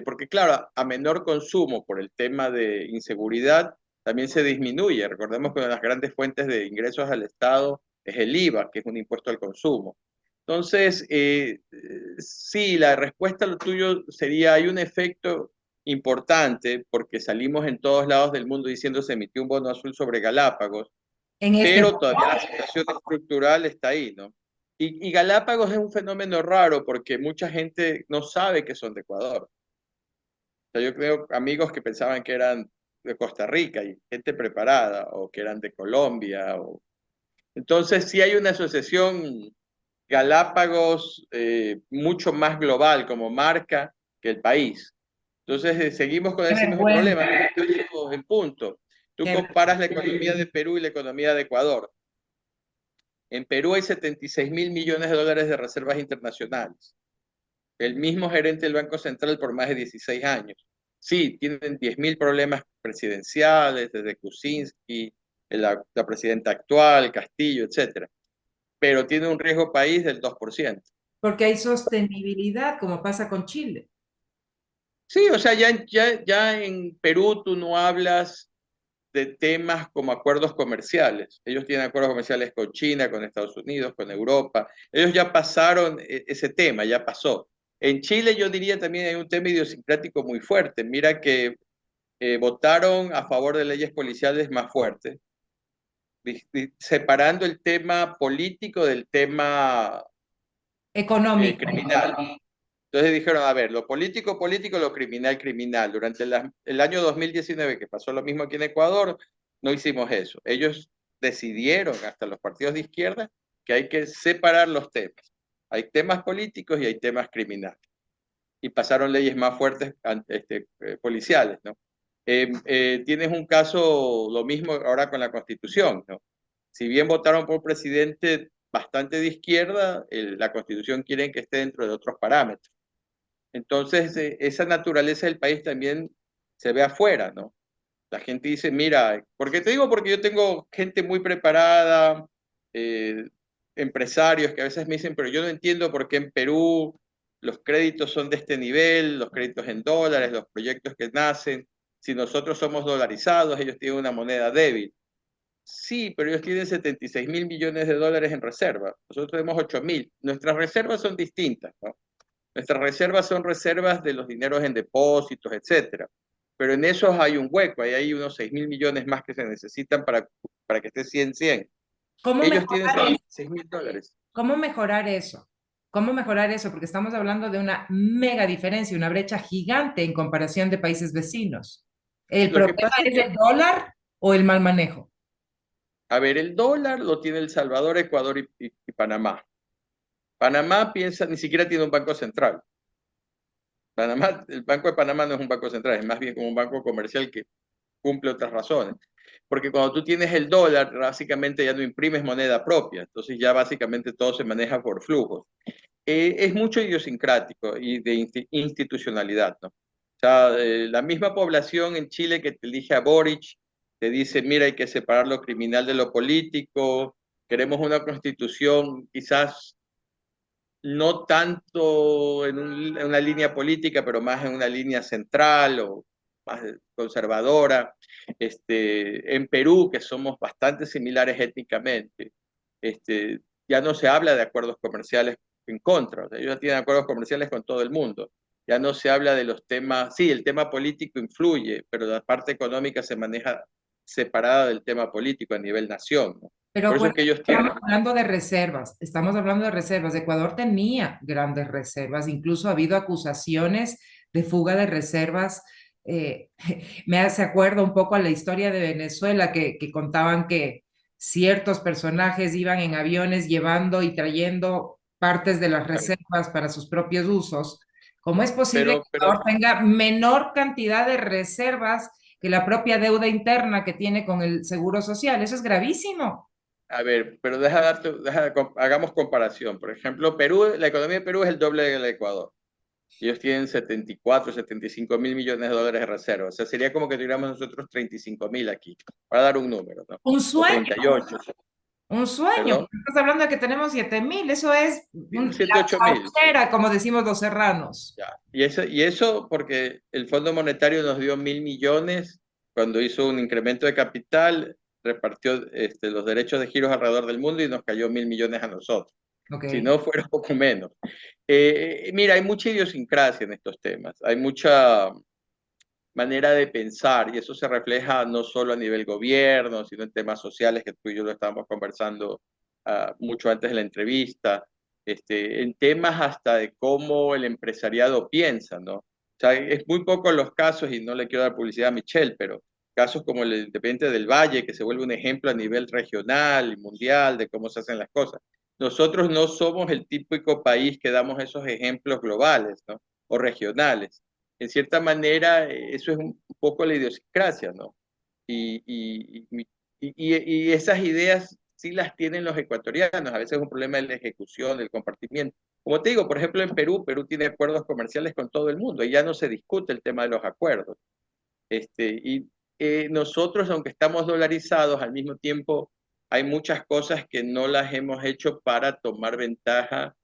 porque claro, a menor consumo por el tema de inseguridad, también se disminuye. Recordemos que una de las grandes fuentes de ingresos al Estado es el IVA, que es un impuesto al consumo. Entonces, sí, la respuesta a lo tuyo sería, hay un efecto importante porque salimos en todos lados del mundo diciendo se emitió un bono azul sobre Galápagos, En este, pero todavía la situación estructural está ahí, ¿no? Y Galápagos es un fenómeno raro porque mucha gente no sabe que son de Ecuador. O sea, yo creo amigos que pensaban que eran de Costa Rica y gente preparada, o que eran de Colombia. Entonces, sí hay una asociación Galápagos mucho más global como marca que el país. Entonces, seguimos con qué ese mismo vergüenza, problema. Mira, en punto. Tú qué comparas la economía de Perú y la economía de Ecuador. En Perú hay 76.000 millones de dólares de reservas internacionales. El mismo gerente del Banco Central por más de 16 años. Sí, tienen 10.000 problemas presidenciales, desde Kuczynski, la presidenta actual, Castillo, etcétera, pero tiene un riesgo país del 2%. porque hay sostenibilidad, como pasa con Chile. Sí, o sea, ya en Perú tú no hablas de temas como acuerdos comerciales. Ellos tienen acuerdos comerciales con China, con Estados Unidos, con Europa. Ellos ya pasaron ese tema, ya pasó. En Chile yo diría también hay un tema idiosincrático muy fuerte. Mira que votaron a favor de leyes policiales más fuertes, separando el tema político del tema Económico. criminal. Entonces dijeron, a ver, lo político, político, lo criminal, criminal. Durante el año 2019, que pasó lo mismo aquí en Ecuador, no hicimos eso. Ellos decidieron, hasta los partidos de izquierda, que hay que separar los temas. Hay temas políticos y hay temas criminales. Y pasaron leyes más fuertes policiales, ¿no? Tienes un caso, lo mismo ahora con la Constitución, ¿no? Si bien votaron por presidente bastante de izquierda, la Constitución quieren que esté dentro de otros parámetros. Entonces, esa naturaleza del país también se ve afuera, ¿no? La gente dice, mira, ¿por qué te digo? Porque yo tengo gente muy preparada, eh, empresarios que a veces me dicen, pero yo no entiendo por qué en Perú los créditos son de este nivel, los créditos en dólares, los proyectos que nacen, si nosotros somos dolarizados, ellos tienen una moneda débil. Sí, pero ellos tienen 76.000 millones de dólares en reserva, nosotros tenemos 8.000. Nuestras reservas son distintas, ¿no? Nuestras reservas son reservas de los dineros en depósitos, etcétera. Pero en esos hay un hueco, ahí hay unos 6.000 millones más que se necesitan para que esté 100-100. ¿Cómo Ellos tienen mejorar eso? 6.000 dólares. ¿Cómo mejorar eso? ¿Cómo mejorar eso? Porque estamos hablando de una mega diferencia, una brecha gigante en comparación de países vecinos. ¿El Lo que problema pasa es es que, el dólar o el mal manejo? a ver, el dólar lo tiene El Salvador, Ecuador y Panamá. Panamá piensa, ni siquiera tiene un banco central. Panamá, el Banco de Panamá no es un banco central, es más bien como un banco comercial que cumple otras razones. porque cuando tú tienes el dólar, básicamente ya no imprimes moneda propia, entonces ya básicamente todo se maneja por flujos. Es mucho idiosincrático y de institucionalidad, ¿no? O sea, la misma población en Chile que te elige a Boric te dice, mira, hay que separar lo criminal de lo político, queremos una constitución quizás no tanto en una línea política, pero más en una línea central o más conservadora. En Perú, que somos bastante similares étnicamente, ya no se habla de acuerdos comerciales en contra, o sea, ellos ya tienen acuerdos comerciales con todo el mundo. Ya no se habla de los temas, sí, el tema político influye, pero la parte económica se maneja separada del tema político a nivel nación, ¿no? Pero Por eso es acuérdate, que ellos tienen, estamos hablando de reservas, estamos hablando de reservas. Ecuador tenía grandes reservas, incluso ha habido acusaciones de fuga de reservas. eh, Me hace acuerdo un poco a la historia de Venezuela, que contaban que ciertos personajes iban en aviones llevando y trayendo partes de las reservas para sus propios usos. ¿Cómo es posible que pero Ecuador tenga menor cantidad de reservas que la propia deuda interna que tiene con el Seguro Social? Eso es gravísimo. a ver, pero hagamos comparación. Por ejemplo, Perú, la economía de Perú es el doble del Ecuador. Ellos tienen 74, 75 mil millones de dólares de reserva. O sea, sería como que tuviéramos nosotros 35 mil aquí, para dar un número, ¿no? Un O sueño, 38, un sueño. perdón, Porque estás hablando de que tenemos 7.000, eso es la 7, 8 mil. chauchera, como decimos los serranos. Ya. Y eso porque el Fondo Monetario nos dio 1.000 millones cuando hizo un incremento de capital, repartió los derechos de giros alrededor del mundo y nos cayó 1.000 millones a nosotros. Ok. Si no, fuera poco menos. Mira, hay mucha idiosincrasia en estos temas, hay mucha manera de pensar y eso se refleja no solo a nivel gobierno, sino en temas sociales que tú y yo lo estábamos conversando mucho antes de la entrevista, en temas hasta de cómo el empresariado piensa, ¿no? O sea, es muy poco los casos, y no le quiero dar publicidad a Michelle, pero casos como el Independiente del Valle, que se vuelve un ejemplo a nivel regional y mundial de cómo se hacen las cosas. Nosotros no somos el típico país que damos esos ejemplos globales, ¿no? O regionales. En cierta manera, eso es un poco la idiosincrasia, ¿no? Y, y, y, y esas ideas sí las tienen los ecuatorianos, a veces es un problema de la ejecución, del compartimiento. Como te digo, por ejemplo, en Perú, Perú tiene acuerdos comerciales con todo el mundo y ya no se discute el tema de los acuerdos. Nosotros, aunque estamos dolarizados, al mismo tiempo hay muchas cosas que no las hemos hecho para tomar ventaja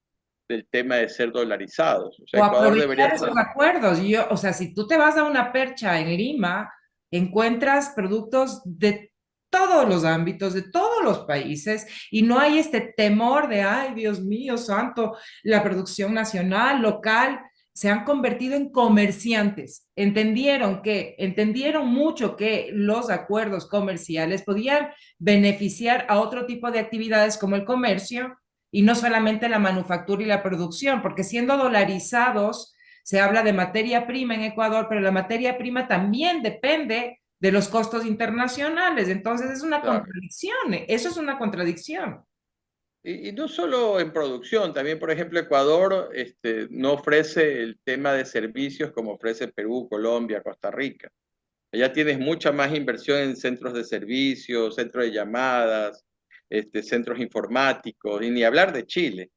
del tema de ser dolarizados. O sea, O Ecuador debería aprovechar ser. esos acuerdos. O sea, si tú te vas a una percha en Lima, encuentras productos de todos los ámbitos, de todos los países, y no hay este temor de, ay, Dios mío, santo, la producción nacional, local, se han convertido en comerciantes. Entendieron mucho que los acuerdos comerciales podían beneficiar a otro tipo de actividades como el comercio y no solamente la manufactura y la producción, porque siendo dolarizados se habla de materia prima en Ecuador, pero la materia prima también depende de los costos internacionales. Entonces es una Claro. contradicción, eso es una contradicción. Y no solo en producción, también, por ejemplo, Ecuador no ofrece el tema de servicios como ofrece Perú, Colombia, Costa Rica. Allá tienes mucha más inversión en centros de servicios, centros de llamadas, centros informáticos, y ni hablar de Chile.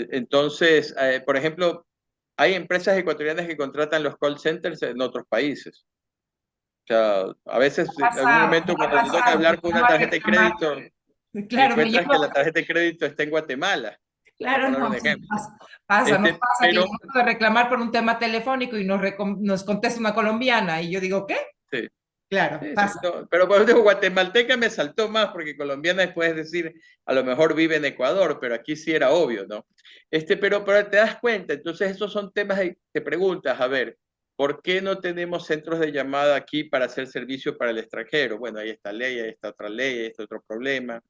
Entonces, por ejemplo, hay empresas ecuatorianas que contratan los call centers en otros países. O sea, a veces, en algún momento, Me ha cuando te toca pasado, me hablar con una llamo a tarjeta de reclamar. crédito, Claro, me encuentras que llamo, la tarjeta de crédito está en Guatemala, por claro, poner un no, sí, ejemplo. nos pasa que Pero, llamamos a reclamar por un tema telefónico y nos contesta una colombiana y yo digo, ¿qué? sí, Claro, sí, sí, pasa. no, pero por ejemplo, guatemalteca me saltó más porque colombiana puedes decir, a lo mejor vive en Ecuador, pero aquí sí era obvio, ¿no? Pero te das cuenta, entonces esos son temas que te preguntas, a ver, ¿por qué no tenemos centros de llamada aquí para hacer servicio para el extranjero? Bueno, hay esta ley, hay esta otra ley, hay este otro problema.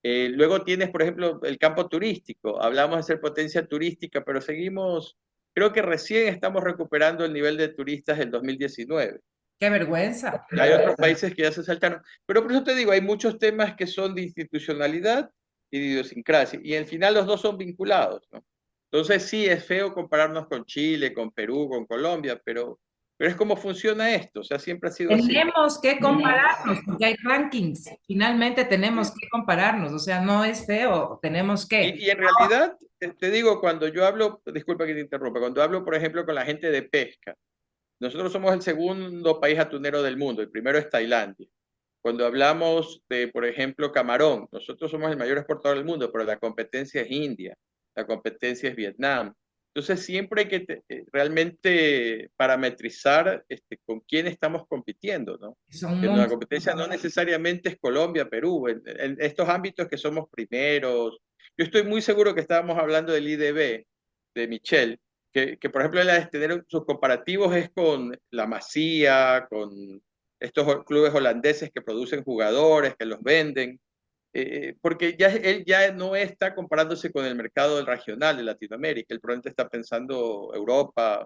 Luego tienes, por ejemplo, el campo turístico. Hablamos de ser potencia turística, pero seguimos, creo que recién estamos recuperando el nivel de turistas del 2019. Qué vergüenza. Hay otros países que ya se saltaron. Pero por eso te digo, hay muchos temas que son de institucionalidad y de idiosincrasia. Y al final los dos son vinculados, ¿no? Entonces sí, es feo compararnos con Chile, con Perú, con Colombia, pero Pero es como funciona esto, o sea, siempre ha sido así. Tenemos que compararnos, porque hay rankings. Finalmente tenemos que compararnos, o sea, no es feo, tenemos que. Y en realidad, te digo, cuando yo hablo, disculpa que te interrumpa, cuando hablo, por ejemplo, con la gente de pesca, nosotros somos el segundo país atunero del mundo, el primero es Tailandia. Cuando hablamos de, por ejemplo, camarón, nosotros somos el mayor exportador del mundo, pero la competencia es India, la competencia es Vietnam. Entonces, siempre hay que realmente parametrizar con quién estamos compitiendo, ¿no? Son Que la monstruos. competencia no necesariamente es Colombia, Perú, en estos ámbitos que somos primeros. Yo estoy muy seguro que estábamos hablando del IDB, de Michelle, que por ejemplo, él ha de tener sus comparativos es con la Masía, con estos clubes holandeses que producen jugadores, que los venden, porque ya, él ya no está comparándose con el mercado del regional de Latinoamérica, él probablemente está pensando Europa,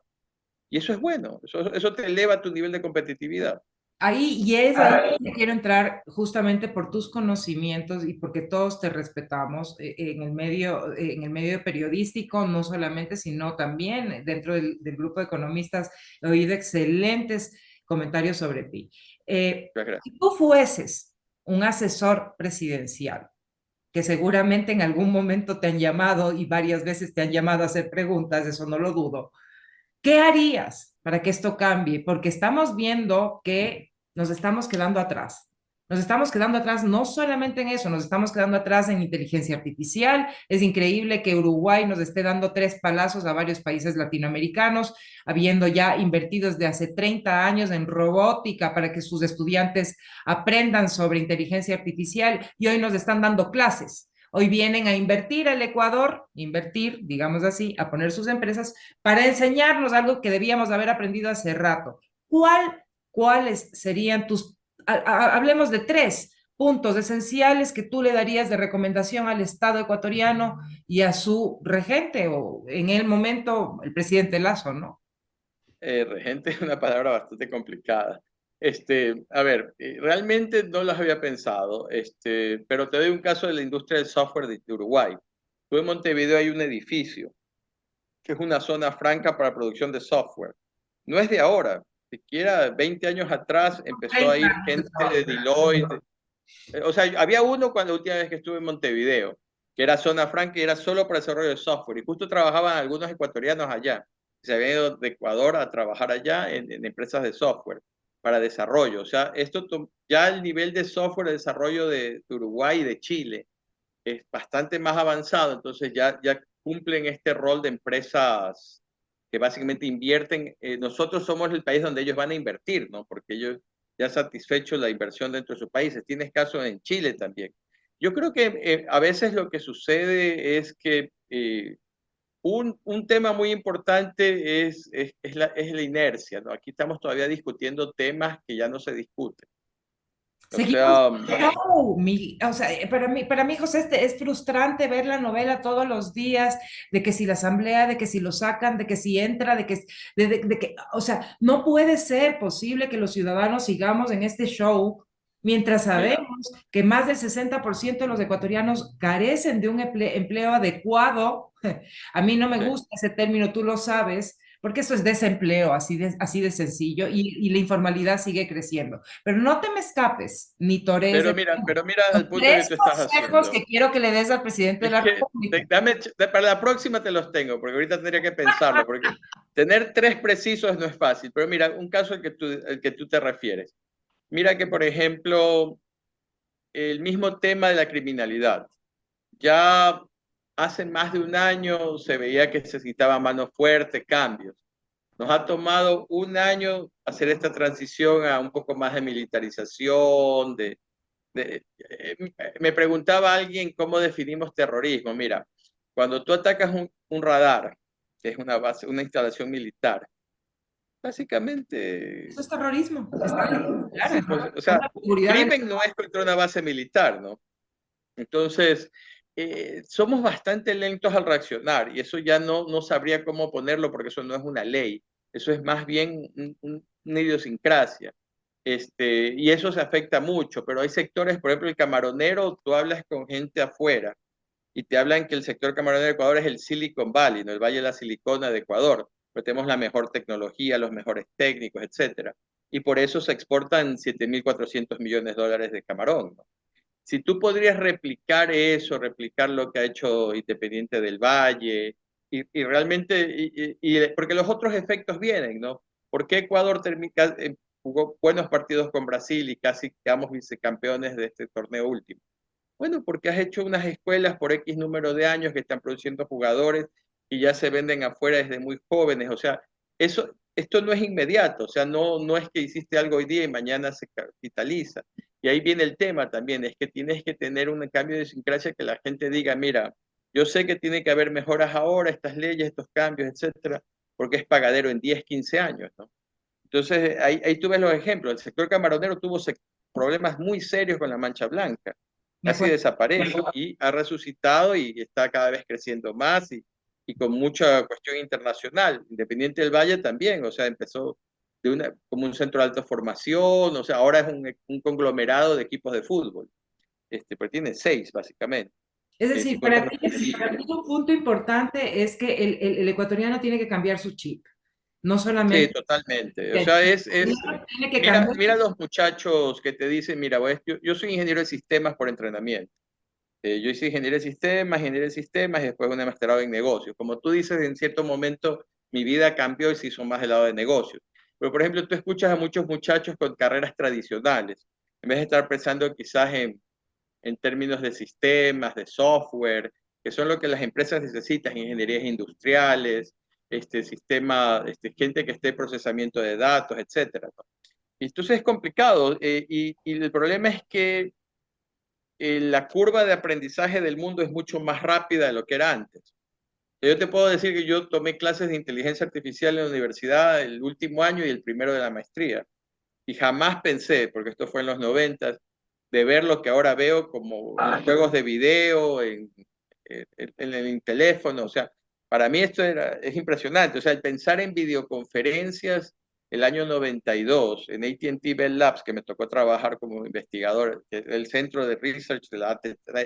y eso es bueno, eso te eleva tu nivel de competitividad. Ahí, y es ahí que quiero entrar justamente por tus conocimientos y porque todos te respetamos en el medio periodístico, no solamente, sino también dentro del grupo de economistas. He oído excelentes comentarios sobre ti. Muchas Si gracias. tú fueses un asesor presidencial, que seguramente en algún momento te han llamado y varias veces te han llamado a hacer preguntas, eso no lo dudo. ¿Qué harías para que esto cambie? Porque estamos viendo que nos estamos quedando atrás. Nos estamos quedando atrás no solamente en eso, nos estamos quedando atrás en inteligencia artificial. Es increíble que Uruguay nos esté dando tres palazos a varios países latinoamericanos, habiendo ya invertido desde hace 30 años en robótica para que sus estudiantes aprendan sobre inteligencia artificial y hoy nos están dando clases. Hoy vienen a invertir al Ecuador, invertir, digamos así, a poner sus empresas para enseñarnos algo que debíamos haber aprendido hace rato. ¿Cuáles serían hablemos de tres puntos esenciales que tú le darías de recomendación al Estado ecuatoriano y a su regente o en el momento el presidente Lazo, ¿no? Regente es una palabra bastante complicada. A ver, realmente no las había pensado, pero te doy un caso de la industria del software de Uruguay. Tú en Montevideo hay un edificio que es una zona franca para producción de software. No es de ahora, siquiera 20 años atrás empezó a 30 ir años de gente de trabajo. Deloitte. O sea, había uno cuando la última vez que estuve en Montevideo, que era zona franca y era solo para desarrollo de software. Y justo trabajaban algunos ecuatorianos allá. Se habían ido de Ecuador a trabajar allá en empresas de software para desarrollo. O sea, ya el nivel de software de desarrollo de Uruguay y de Chile es bastante más avanzado, entonces ya cumplen este rol de empresas que básicamente invierten. Nosotros somos el país donde ellos van a invertir, ¿no? Porque ellos ya han satisfecho la inversión dentro de sus países. Tienes caso en Chile también. Yo creo que a veces lo que sucede es que un tema muy importante es la inercia, ¿no? Aquí estamos todavía discutiendo temas que ya no se discuten. O Seguimos sea, show, o sea, para mí, José, es frustrante ver la novela todos los días, de que si la asamblea, de que si lo sacan, de que si entra, o sea, no puede ser posible que los ciudadanos sigamos en este show mientras mira, sabemos que más del 60% de los ecuatorianos carecen de un empleo adecuado. A mí no me sí. gusta ese término, tú lo sabes, porque eso es desempleo, así de sencillo, y la informalidad sigue creciendo. Pero no te me escapes, ni torees el Pero mira los el punto que tres tú estás consejos que haciendo. quiero que le des al presidente de Es la que República. para la próxima te los tengo, porque ahorita tendría que pensarlo, porque tener tres precisos no es fácil. Pero mira, un caso al que tú te refieres. Mira que, por ejemplo, el mismo tema de la criminalidad. Ya hace más de un año se veía que se necesitaba mano fuerte, cambios. Nos ha tomado un año hacer esta transición a un poco más de militarización, me preguntaba alguien cómo definimos terrorismo. Mira, cuando tú atacas un radar, que es una base, una instalación militar, Eso básicamente, es terrorismo. Está bien, claro, sí, es pues, o sea, una seguridad del crimen no es contra una base militar, ¿no? Entonces, somos bastante lentos al reaccionar y eso ya no sabría cómo ponerlo porque eso no es una ley, eso es más bien una idiosincrasia. Y eso se afecta mucho, pero hay sectores, por ejemplo, el camaronero, tú hablas con gente afuera y te hablan que el sector camaronero de Ecuador es el Silicon Valley, ¿no? El Valle de la Silicona de Ecuador. pero tenemos la mejor tecnología, los mejores técnicos, etcétera. Y por eso se exportan 7.400 millones de dólares de camarón, ¿no? Si tú podrías replicar eso, replicar lo que ha hecho Independiente del Valle, y realmente, porque los otros efectos vienen, ¿no? ¿Por qué Ecuador jugó buenos partidos con Brasil y casi quedamos vicecampeones de este torneo último? Bueno, porque has hecho unas escuelas por X número de años que están produciendo jugadores y ya se venden afuera desde muy jóvenes. O sea, esto no es inmediato, o sea, no es que hiciste algo hoy día y mañana se capitaliza. Y ahí viene el tema también, es que tienes que tener un cambio de idiosincrasia que la gente diga, mira, yo sé que tiene que haber mejoras ahora, estas leyes, estos cambios, etcétera, porque es pagadero en 10, 15 años, ¿no? Entonces, ahí tú ves los ejemplos. El sector camaronero tuvo problemas muy serios con la mancha blanca, Me casi acuerdo. desaparece y ha resucitado y está cada vez creciendo más y con mucha cuestión internacional. Independiente del Valle también, o sea, empezó como un centro de alta formación, o sea, ahora es un conglomerado de equipos de fútbol, pero tiene 6 básicamente. Es decir, Cinco para ti un punto importante es que el ecuatoriano tiene que cambiar su chip, no Sí, solamente totalmente. O el sea, tiene que mira, cambiar. mira los muchachos que te dicen, mira, yo soy ingeniero de sistemas por entrenamiento. Yo hice ingeniería de sistemas y después una masterado en negocios. Como tú dices, en cierto momento mi vida cambió y se hizo más del lado de negocios. Pero, por ejemplo, tú escuchas a muchos muchachos con carreras tradicionales, en vez de estar pensando quizás en términos de sistemas, de software, que son lo que las empresas necesitan, ingenierías industriales, gente que esté en procesamiento de datos, etcétera, ¿no? Y entonces es complicado y el problema es que la curva de aprendizaje del mundo es mucho más rápida de lo que era antes. Yo te puedo decir que yo tomé clases de inteligencia artificial en la universidad el último año y el primero de la maestría. Y jamás pensé, porque esto fue en los 90, de ver lo que ahora veo como en juegos de video, en el teléfono. O sea, para mí es impresionante. O sea, el pensar en videoconferencias el año 92 en AT&T Bell Labs, que me tocó trabajar como investigador, que es el centro de research de la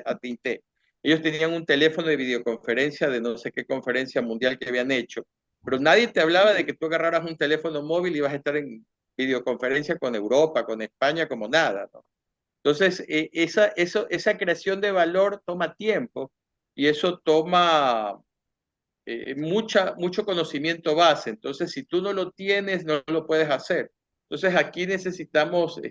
AT&T. Ellos tenían un teléfono de videoconferencia de no sé qué conferencia mundial que habían hecho, pero nadie te hablaba de que tú agarraras un teléfono móvil y vas a estar en videoconferencia con Europa, con España, como nada, ¿no? Entonces, esa creación de valor toma tiempo y eso toma mucho conocimiento base. Entonces, si tú no lo tienes, no lo puedes hacer. Entonces, aquí necesitamos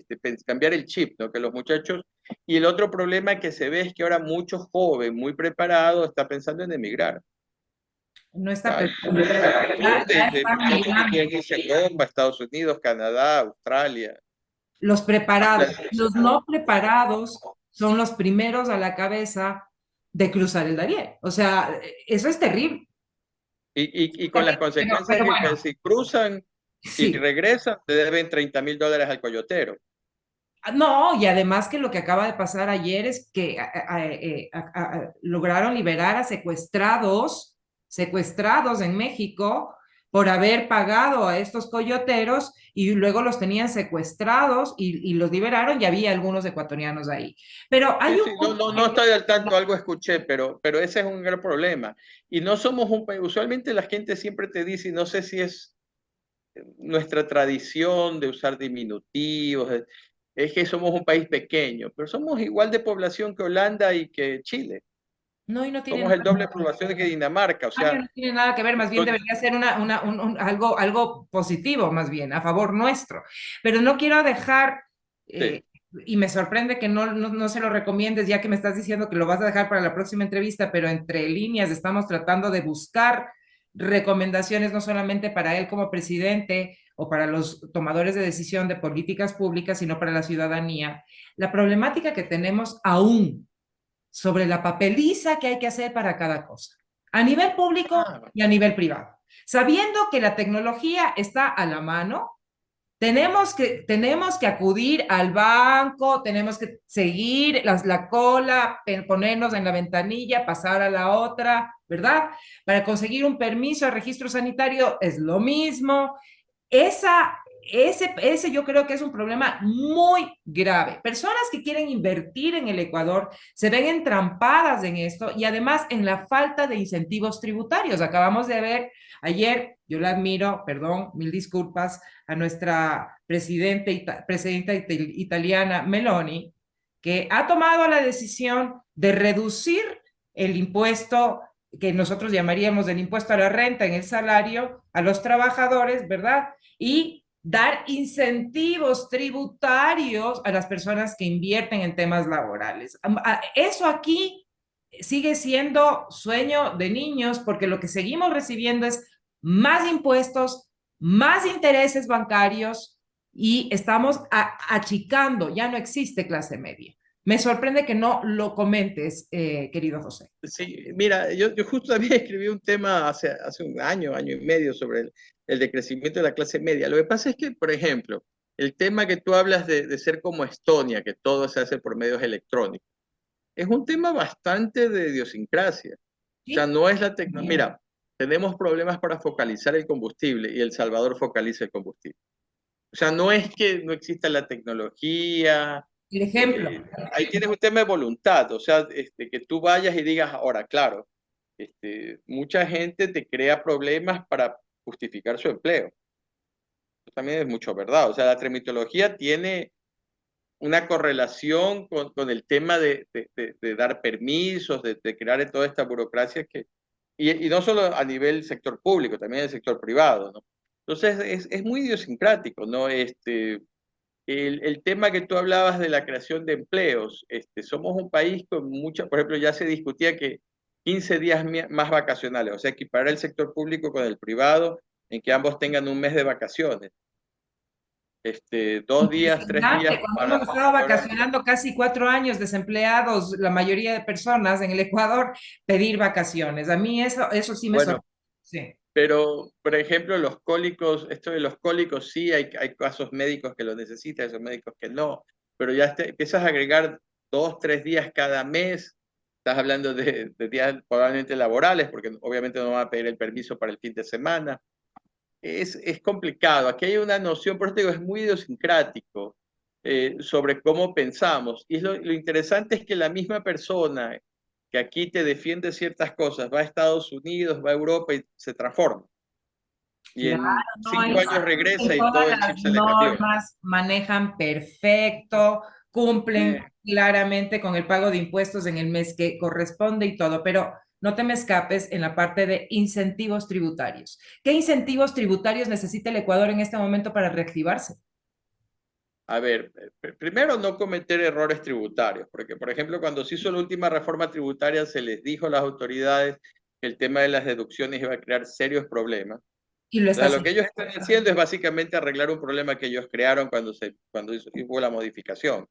cambiar el chip, ¿no? Que los muchachos... Y el otro problema que se ve es que ahora muchos jóvenes muy preparados están pensando en emigrar. No está Hay pensando, ya de están muchachos que migrando. quieren irse a Europa, Estados Unidos, Canadá, Australia. Los preparados, los no preparados son los primeros a la cabeza de cruzar el Darién. O sea, eso es terrible. Y con las consecuencias Pero que bueno, si cruzan y sí. regresan, te deben $30,000 al coyotero. No, y además que lo que acaba de pasar ayer es que lograron liberar a secuestrados en México por haber pagado a estos coyoteros y luego los tenían secuestrados y los liberaron y había algunos ecuatorianos ahí. Pero Sí, hay un sí, no, punto no, no estoy al tanto, algo escuché, pero ese es un gran problema. Y no somos un país, usualmente la gente siempre te dice, y no sé si es nuestra tradición de usar diminutivos, es que somos un país pequeño, pero somos igual de población que Holanda y que Chile. no, y no tiene Somos el doble de población que Dinamarca, o España sea, no tiene nada que ver, más bien entonces, debería ser algo positivo, más bien, a favor nuestro. Pero no quiero dejar, sí. y me sorprende que no se lo recomiendes, ya que me estás diciendo que lo vas a dejar para la próxima entrevista, pero entre líneas estamos tratando de buscar recomendaciones no solamente para él como presidente o para los tomadores de decisión de políticas públicas, sino para la ciudadanía. La problemática que tenemos aún sobre la papeliza que hay que hacer para cada cosa, a nivel público Ah, y a nivel privado. Sabiendo que la tecnología está a la mano, tenemos que acudir al banco, tenemos que seguir la cola, ponernos en la ventanilla, pasar a la otra, ¿verdad? Para conseguir un permiso de registro sanitario es lo mismo. Esa ese yo creo que es un problema muy grave. Personas que quieren invertir en el Ecuador se ven entrampadas en esto y además en la falta de incentivos tributarios. Acabamos de ver ayer, yo la admiro, perdón, mil disculpas, a nuestra presidenta italiana Meloni, que ha tomado la decisión de reducir el impuesto que nosotros llamaríamos el impuesto a la renta en el salario a los trabajadores, ¿verdad? Y dar incentivos tributarios a las personas que invierten en temas laborales. Eso aquí sigue siendo sueño de niños porque lo que seguimos recibiendo es más impuestos, más intereses bancarios y estamos achicando, ya no existe clase media. Me sorprende que no lo comentes, querido José. Sí, mira, yo justo también escribí un tema hace un año, año y medio sobre el decrecimiento de la clase media. Lo que pasa es que, por ejemplo, el tema que tú hablas de ser como Estonia, que todo se hace por medios electrónicos, es un tema bastante de idiosincrasia. O sea, ¿Sí? no es la tecnología. Mira, tenemos problemas para focalizar el combustible y El Salvador focaliza el combustible. O sea, no es que no exista la tecnología, El ejemplo. ahí tienes un tema de voluntad, o sea, que tú vayas y digas, ahora, claro, mucha gente te crea problemas para justificar su empleo. Eso también es mucho verdad. O sea, la tramitología tiene una correlación con el tema de dar permisos, de crear toda esta burocracia y no solo a nivel sector público, también en el sector privado, ¿no? Entonces, es muy idiosincrático, ¿no? El tema que tú hablabas de la creación de empleos, somos un país con mucha, por ejemplo, ya se discutía que 15 días más vacacionales, o sea, equiparar el sector público con el privado en que ambos tengan un mes de vacaciones, 2 días, 3 días Impresionante, cuando hemos estado vacacionando casi 4 años desempleados, la mayoría de personas en el Ecuador, pedir vacaciones. A mí eso sí me bueno, sorprende. Sí. pero, por ejemplo, los cólicos, esto de los cólicos, sí, hay casos médicos que lo necesitan, esos médicos que no, pero ya empiezas a agregar 2, 3 días cada mes, estás hablando de días probablemente laborales, porque obviamente no van a pedir el permiso para el fin de semana. Es complicado, aquí hay una noción, por eso te digo, es muy idiosincrático sobre cómo pensamos, y lo interesante es que la misma persona que aquí te defiende ciertas cosas, va a Estados Unidos, va a Europa y se transforma y Claro, en no, 5 años regresa y todo todas el las chip se le cambió. normas manejan perfecto, cumplen claramente con el pago de impuestos en el mes que corresponde y todo, pero no te me escapes en la parte de incentivos tributarios. ¿Qué incentivos tributarios necesita el Ecuador en este momento para reactivarse? A ver, primero no cometer errores tributarios, porque por ejemplo cuando se hizo la última reforma tributaria se les dijo a las autoridades que el tema de las deducciones iba a crear serios problemas. Y lo O está sea, lo que haciendo. ellos están haciendo es básicamente arreglar un problema que ellos crearon cuando hubo la modificación,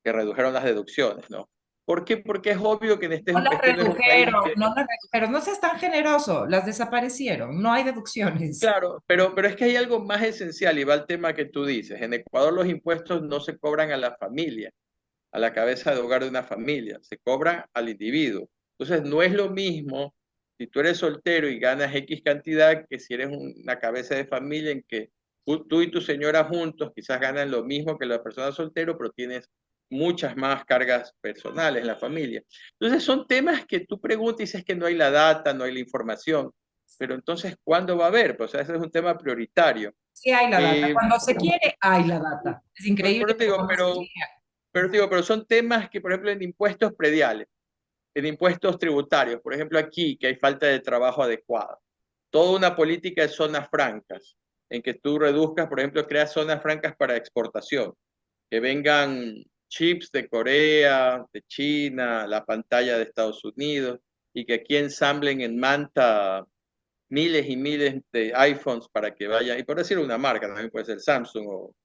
que redujeron las deducciones, ¿no? ¿Por qué? Porque es obvio que No las este no es un país redujeron, que, no las redujeron, no seas tan generoso, las desaparecieron, no hay deducciones. claro, pero es que hay algo más esencial y va al tema que tú dices. En Ecuador los impuestos no se cobran a la familia, a la cabeza de hogar de una familia, se cobra al individuo. Entonces, no es lo mismo si tú eres soltero y ganas X cantidad que si eres una cabeza de familia en que tú y tu señora juntos quizás ganan lo mismo que la persona soltero, pero tienes muchas más cargas personales en la familia. Entonces, son temas que tú preguntas y dices que no hay la data, no hay la información, pero entonces, ¿cuándo va a haber? Pues o sea, ese es un tema prioritario. Sí hay la data, Eh, cuando se quiere, hay la data. Es increíble, pero te pero digo, cuando se quiere. pero son temas que, por ejemplo, en impuestos prediales, en impuestos tributarios, por ejemplo, aquí que hay falta de trabajo adecuado, toda una política de zonas francas, en que tú reduzcas, por ejemplo, creas zonas francas para exportación, que vengan chips de Corea, de China, la pantalla de Estados Unidos, y que aquí ensamblen en Manta miles y miles de iPhones para que vayan, y por decir una marca, también puede ser Samsung o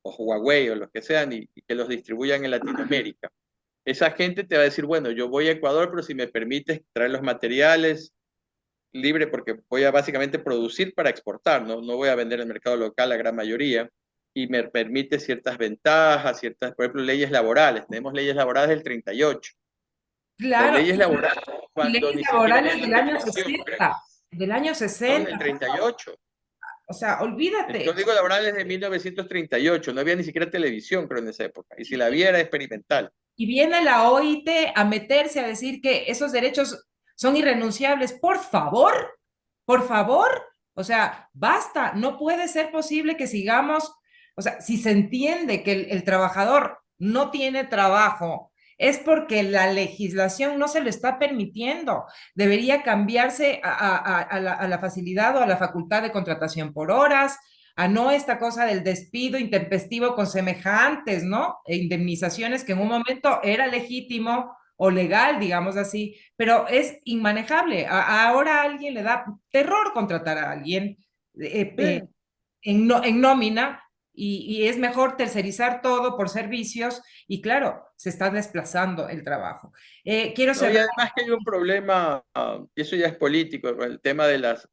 Huawei o los que sean, y que los distribuyan en Latinoamérica. Esa gente te va a decir, bueno, yo voy a Ecuador, pero si me permites traer los materiales libre, porque voy a básicamente producir para exportar, no voy a vender en el mercado local la gran mayoría, y me permite ciertas ventajas, ciertas, por ejemplo, leyes laborales. Tenemos leyes laborales del 38. Las Claro, leyes laborales, y cuando leyes ni siquiera laborales hay del año legislación, 60, del año no, en el 60. 38. O sea, El olvídate. Código Laboral es de 1938, no había ni siquiera televisión, creo, en esa época. Y si la había, era experimental. Y viene la OIT a meterse a decir que esos derechos son irrenunciables. Por favor. O sea, basta. No puede ser posible que sigamos, o sea, si se entiende que el trabajador no tiene trabajo, es porque la legislación no se lo está permitiendo. Debería cambiarse a la facilidad o a la facultad de contratación por horas, a no esta cosa del despido intempestivo con semejantes, ¿no? E indemnizaciones que en un momento era legítimo o legal, digamos así, pero es inmanejable. Ahora a alguien le da terror contratar a alguien Sí. en nómina y es mejor tercerizar todo por servicios y claro, se está desplazando el trabajo. Quiero No, y cerrar. además que hay un problema, y eso ya es político, con el tema de las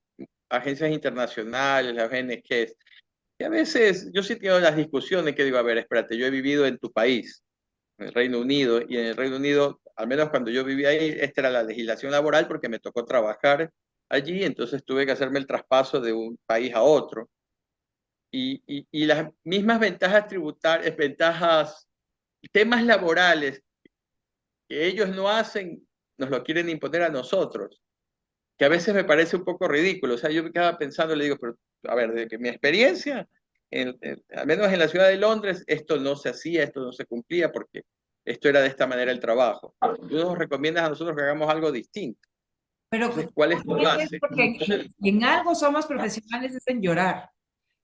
agencias internacionales, las ONGs. Y a veces yo sí tengo las discusiones que digo, a ver, espérate, yo he vivido en tu país, en el Reino Unido, y en el Reino Unido, al menos cuando yo vivía ahí, esta era la legislación laboral porque me tocó trabajar allí, entonces tuve que hacerme el traspaso de un país a otro. Y las mismas ventajas tributarias, ventajas, temas laborales que ellos no hacen, nos lo quieren imponer a nosotros, que a veces me parece un poco ridículo. O sea, yo me quedaba pensando, le digo, pero a ver, de que mi experiencia, al menos en la ciudad de Londres, esto no se hacía, esto no se cumplía, porque esto era de esta manera el trabajo. Tú nos recomiendas a nosotros que hagamos algo distinto. Pero Entonces, ¿cuál es tu es base? porque en algo somos profesionales es en llorar.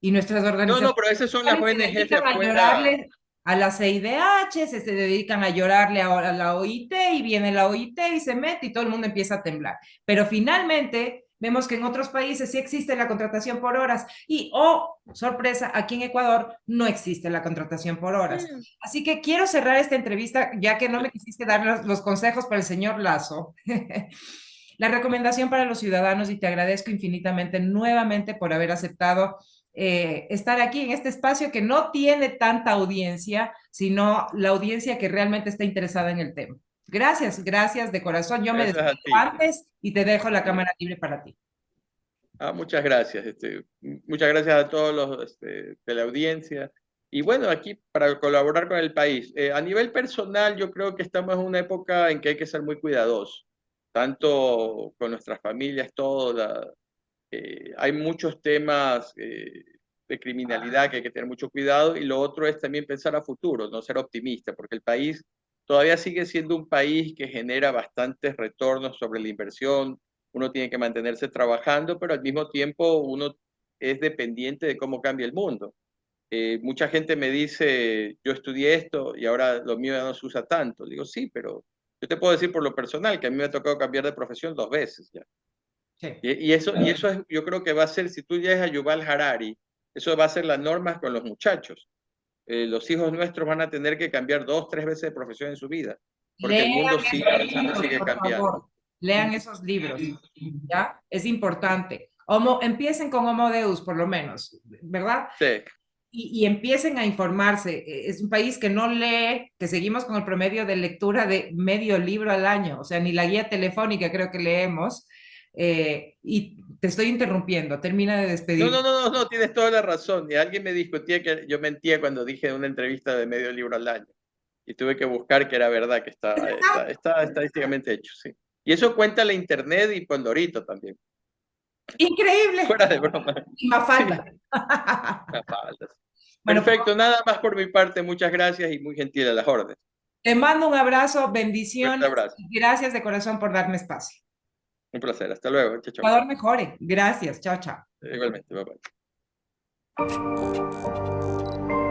Y nuestras No, no, organizaciones pero esas son las se ONGs de dedican a afuera. llorarle a la CIDH, se dedican a llorarle a la OIT y viene la OIT y se mete y todo el mundo empieza a temblar. Pero finalmente vemos que en otros países sí existe la contratación por horas y, oh, sorpresa, aquí en Ecuador no existe la contratación por horas. Así que quiero cerrar esta entrevista, ya que no me quisiste dar los consejos para el señor Lazo. La recomendación para los ciudadanos, y te agradezco infinitamente nuevamente por haber aceptado estar aquí en este espacio que no tiene tanta audiencia, sino la audiencia que realmente está interesada en el tema. Gracias, gracias de corazón. Yo me Gracias a despido ti. antes y te dejo la Sí. cámara libre para ti. Muchas gracias. Muchas gracias a todos los de la audiencia. Y bueno, aquí para colaborar con el país. A nivel personal, yo creo que estamos en una época en que hay que ser muy cuidadosos, tanto con nuestras familias, hay muchos temas de criminalidad que hay que tener mucho cuidado y lo otro es también pensar a futuro, no ser optimista, porque el país todavía sigue siendo un país que genera bastantes retornos sobre la inversión, uno tiene que mantenerse trabajando, pero al mismo tiempo uno es dependiente de cómo cambia el mundo. Mucha gente me dice, yo estudié esto y ahora lo mío ya no se usa tanto. Digo, sí, pero yo te puedo decir por lo personal que a mí me ha tocado cambiar de profesión 2 veces ya. Sí. Y eso es, yo creo que va a ser, si tú llegas a Yuval Harari, eso va a ser las normas con los muchachos. Los hijos nuestros van a tener que cambiar 2, 3 veces de profesión en su vida, porque el Lean mundo esos sigue, libros, sigue por cambiando. favor. Lean esos libros, ¿ya? Es importante. Empiecen con Homo Deus, por lo menos, ¿verdad? Sí, Y empiecen a informarse. Es un país que no lee, que seguimos con el promedio de lectura de medio libro al año, o sea, ni la guía telefónica creo que leemos. Y te estoy interrumpiendo, termina de no, despedir. no, no, no, no, tienes toda la razón. Y alguien me discutía que yo mentía cuando dije en una entrevista de medio libro al año. Y tuve que buscar que era verdad, que está estadísticamente hecho, sí. Y eso cuenta la internet y Condorito también. Increíble. Fuera de broma. Y Sí, Mafalda. las faldas. Bueno, Perfecto, nada más por mi parte. Muchas gracias y muy gentil a las órdenes. te mando un abrazo, Fuerte bendiciones abrazo. y gracias de corazón por darme espacio. Un placer. Hasta luego. Chao, chao. Ecuador mejore. Gracias. Chao, chao. Igualmente. Bye, bye.